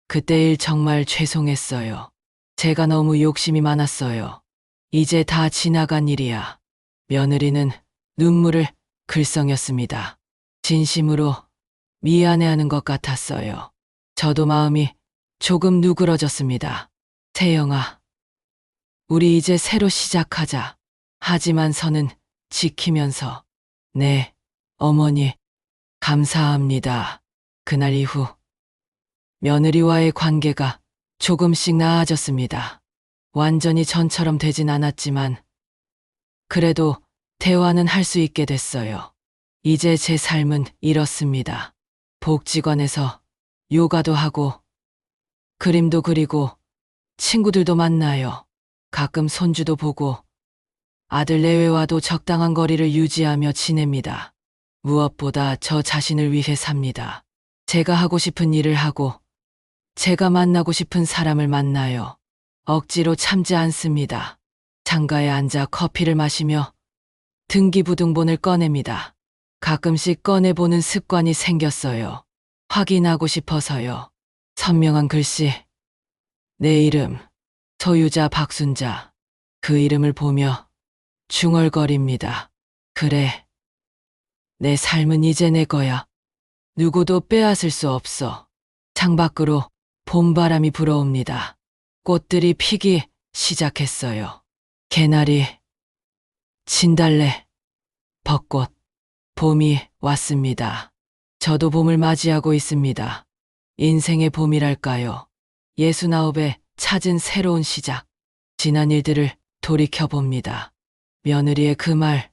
그때 일 정말 죄송했어요. 제가 너무 욕심이 많았어요. 이제 다 지나간 일이야. 며느리는 눈물을 글썽였습니다. 진심으로 미안해하는 것 같았어요. 저도 마음이 조금 누그러졌습니다. 세영아, 우리 이제 새로 시작하자. 하지만 선은 지키면서. 네, 어머니, 감사합니다. 그날 이후 며느리와의 관계가 조금씩 나아졌습니다. 완전히 전처럼 되진 않았지만 그래도 대화는 할 수 있게 됐어요. 이제 제 삶은 이렇습니다. 복지관에서 요가도 하고 그림도 그리고 친구들도 만나요. 가끔 손주도 보고 아들 내외와도 적당한 거리를 유지하며 지냅니다. 무엇보다 저 자신을 위해 삽니다. 제가 하고 싶은 일을 하고 제가 만나고 싶은 사람을 만나요. 억지로 참지 않습니다. 창가에 앉아 커피를 마시며 등기부등본을 꺼냅니다. 가끔씩 꺼내보는 습관이 생겼어요. 확인하고 싶어서요. 선명한 글씨. 내 이름, 소유자 박순자. 그 이름을 보며 중얼거립니다. 그래. 내 삶은 이제 내 거야. 누구도 빼앗을 수 없어. 창밖으로 봄바람이 불어옵니다. 꽃들이 피기 시작했어요. 개나리, 진달래, 벚꽃, 봄이 왔습니다. 저도 봄을 맞이하고 있습니다. 인생의 봄이랄까요. 69에 찾은 새로운 시작. 지난 일들을 돌이켜봅니다. 며느리의 그 말,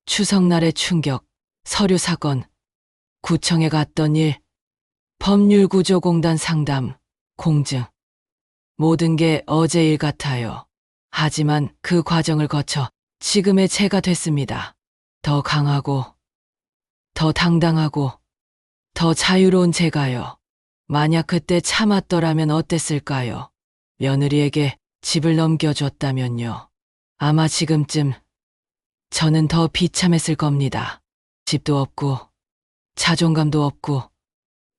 추석날의 충격, 서류 사건, 구청에 갔던 일, 법률구조공단 상담, 공증. 모든 게 어제 일 같아요. 하지만 그 과정을 거쳐 지금의 제가 됐습니다. 더 강하고, 더 당당하고, 더 자유로운 제가요. 만약 그때 참았더라면 어땠을까요? 며느리에게 집을 넘겨줬다면요. 아마 지금쯤 저는 더 비참했을 겁니다. 집도 없고, 자존감도 없고,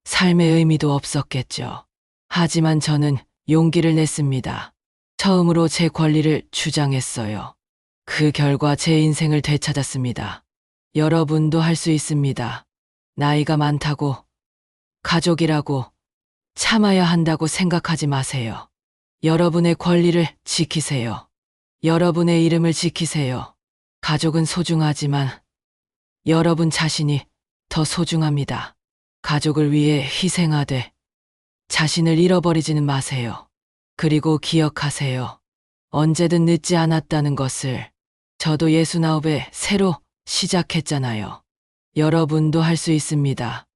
삶의 의미도 없었겠죠. 하지만 저는 용기를 냈습니다. 처음으로 제 권리를 주장했어요. 그 결과 제 인생을 되찾았습니다. 여러분도 할 수 있습니다. 나이가 많다고, 가족이라고, 참아야 한다고 생각하지 마세요. 여러분의 권리를 지키세요. 여러분의 이름을 지키세요. 가족은 소중하지만 여러분 자신이 더 소중합니다. 가족을 위해 희생하되 자신을 잃어버리지는 마세요. 그리고 기억하세요. 언제든 늦지 않았다는 것을. 저도 69에 새로 시작했잖아요. 여러분도 할 수 있습니다.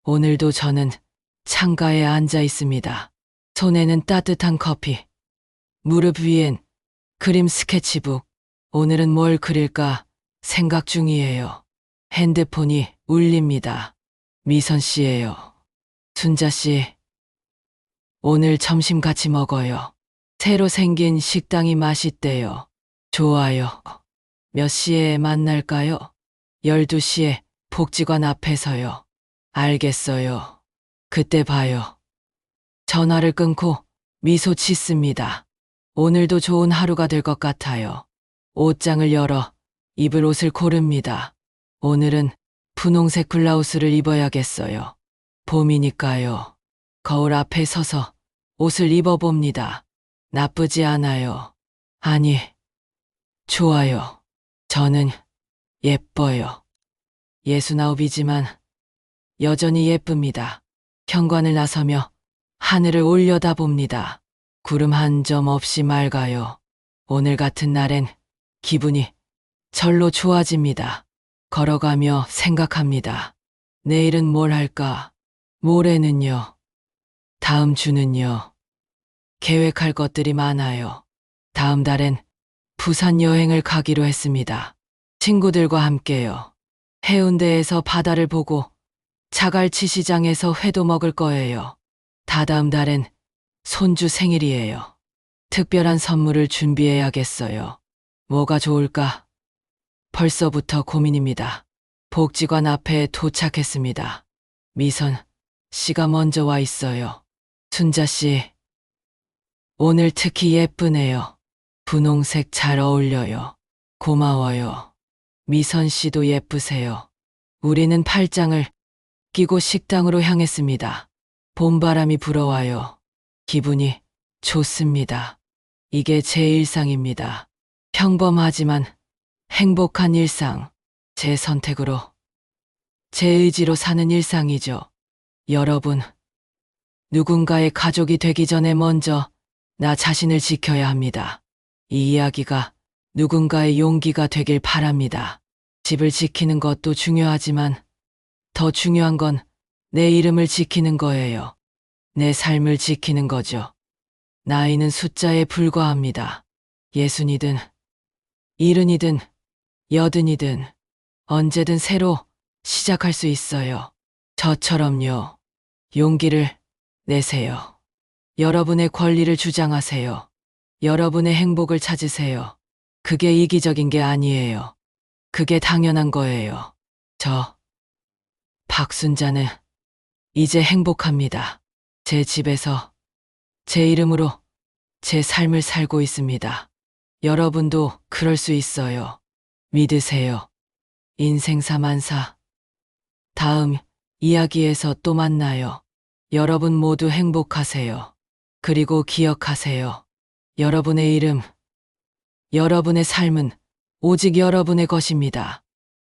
오늘도 저는 창가에 앉아 있습니다. 손에는 따뜻한 커피, 무릎 위엔 그림 스케치북. 오늘은 뭘 그릴까 생각 중이에요. 핸드폰이 울립니다. 미선 씨예요. 순자 씨, 오늘 점심 같이 먹어요. 새로 생긴 식당이 맛있대요. 좋아요. 몇 시에 만날까요? 12시에 복지관 앞에서요. 알겠어요. 그때 봐요. 전화를 끊고 미소 짓습니다. 오늘도 좋은 하루가 될 것 같아요. 옷장을 열어 입을 옷을 고릅니다. 오늘은 분홍색 블라우스를 입어야겠어요. 봄이니까요. 거울 앞에 서서 옷을 입어봅니다. 나쁘지 않아요. 아니, 좋아요. 저는 예뻐요. 69이지만 여전히 예쁩니다. 현관을 나서며 하늘을 올려다봅니다. 구름 한 점 없이 맑아요. 오늘 같은 날엔 기분이 절로 좋아집니다. 걸어가며 생각합니다. 내일은 뭘 할까? 모레는요? 다음 주는요? 계획할 것들이 많아요. 다음 달엔 부산 여행을 가기로 했습니다. 친구들과 함께요. 해운대에서 바다를 보고 자갈치 시장에서 회도 먹을 거예요. 다다음 달엔 손주 생일이에요. 특별한 선물을 준비해야겠어요. 뭐가 좋을까? 벌써부터 고민입니다. 복지관 앞에 도착했습니다. 미선 씨가 먼저 와 있어요. 순자 씨, 오늘 특히 예쁘네요. 분홍색 잘 어울려요. 고마워요. 미선 씨도 예쁘세요. 우리는 팔짱을 끼고 식당으로 향했습니다. 봄바람이 불어와요. 기분이 좋습니다. 이게 제 일상입니다. 평범하지만 행복한 일상. 제 선택으로, 제 의지로 사는 일상이죠. 여러분, 누군가의 가족이 되기 전에 먼저 나 자신을 지켜야 합니다. 이 이야기가 누군가의 용기가 되길 바랍니다. 집을 지키는 것도 중요하지만 더 중요한 건 내 이름을 지키는 거예요. 내 삶을 지키는 거죠. 나이는 숫자에 불과합니다. 60이든 70이든 80이든 언제든 새로 시작할 수 있어요. 저처럼요. 용기를 내세요. 여러분의 권리를 주장하세요. 여러분의 행복을 찾으세요. 그게 이기적인 게 아니에요. 그게 당연한 거예요. 저 박순자는 이제 행복합니다. 제 집에서 제 이름으로 제 삶을 살고 있습니다. 여러분도 그럴 수 있어요. 믿으세요. 인생사 만사. 다음 이야기에서 또 만나요. 여러분 모두 행복하세요. 그리고 기억하세요. 여러분의 이름, 여러분의 삶은 오직 여러분의 것입니다.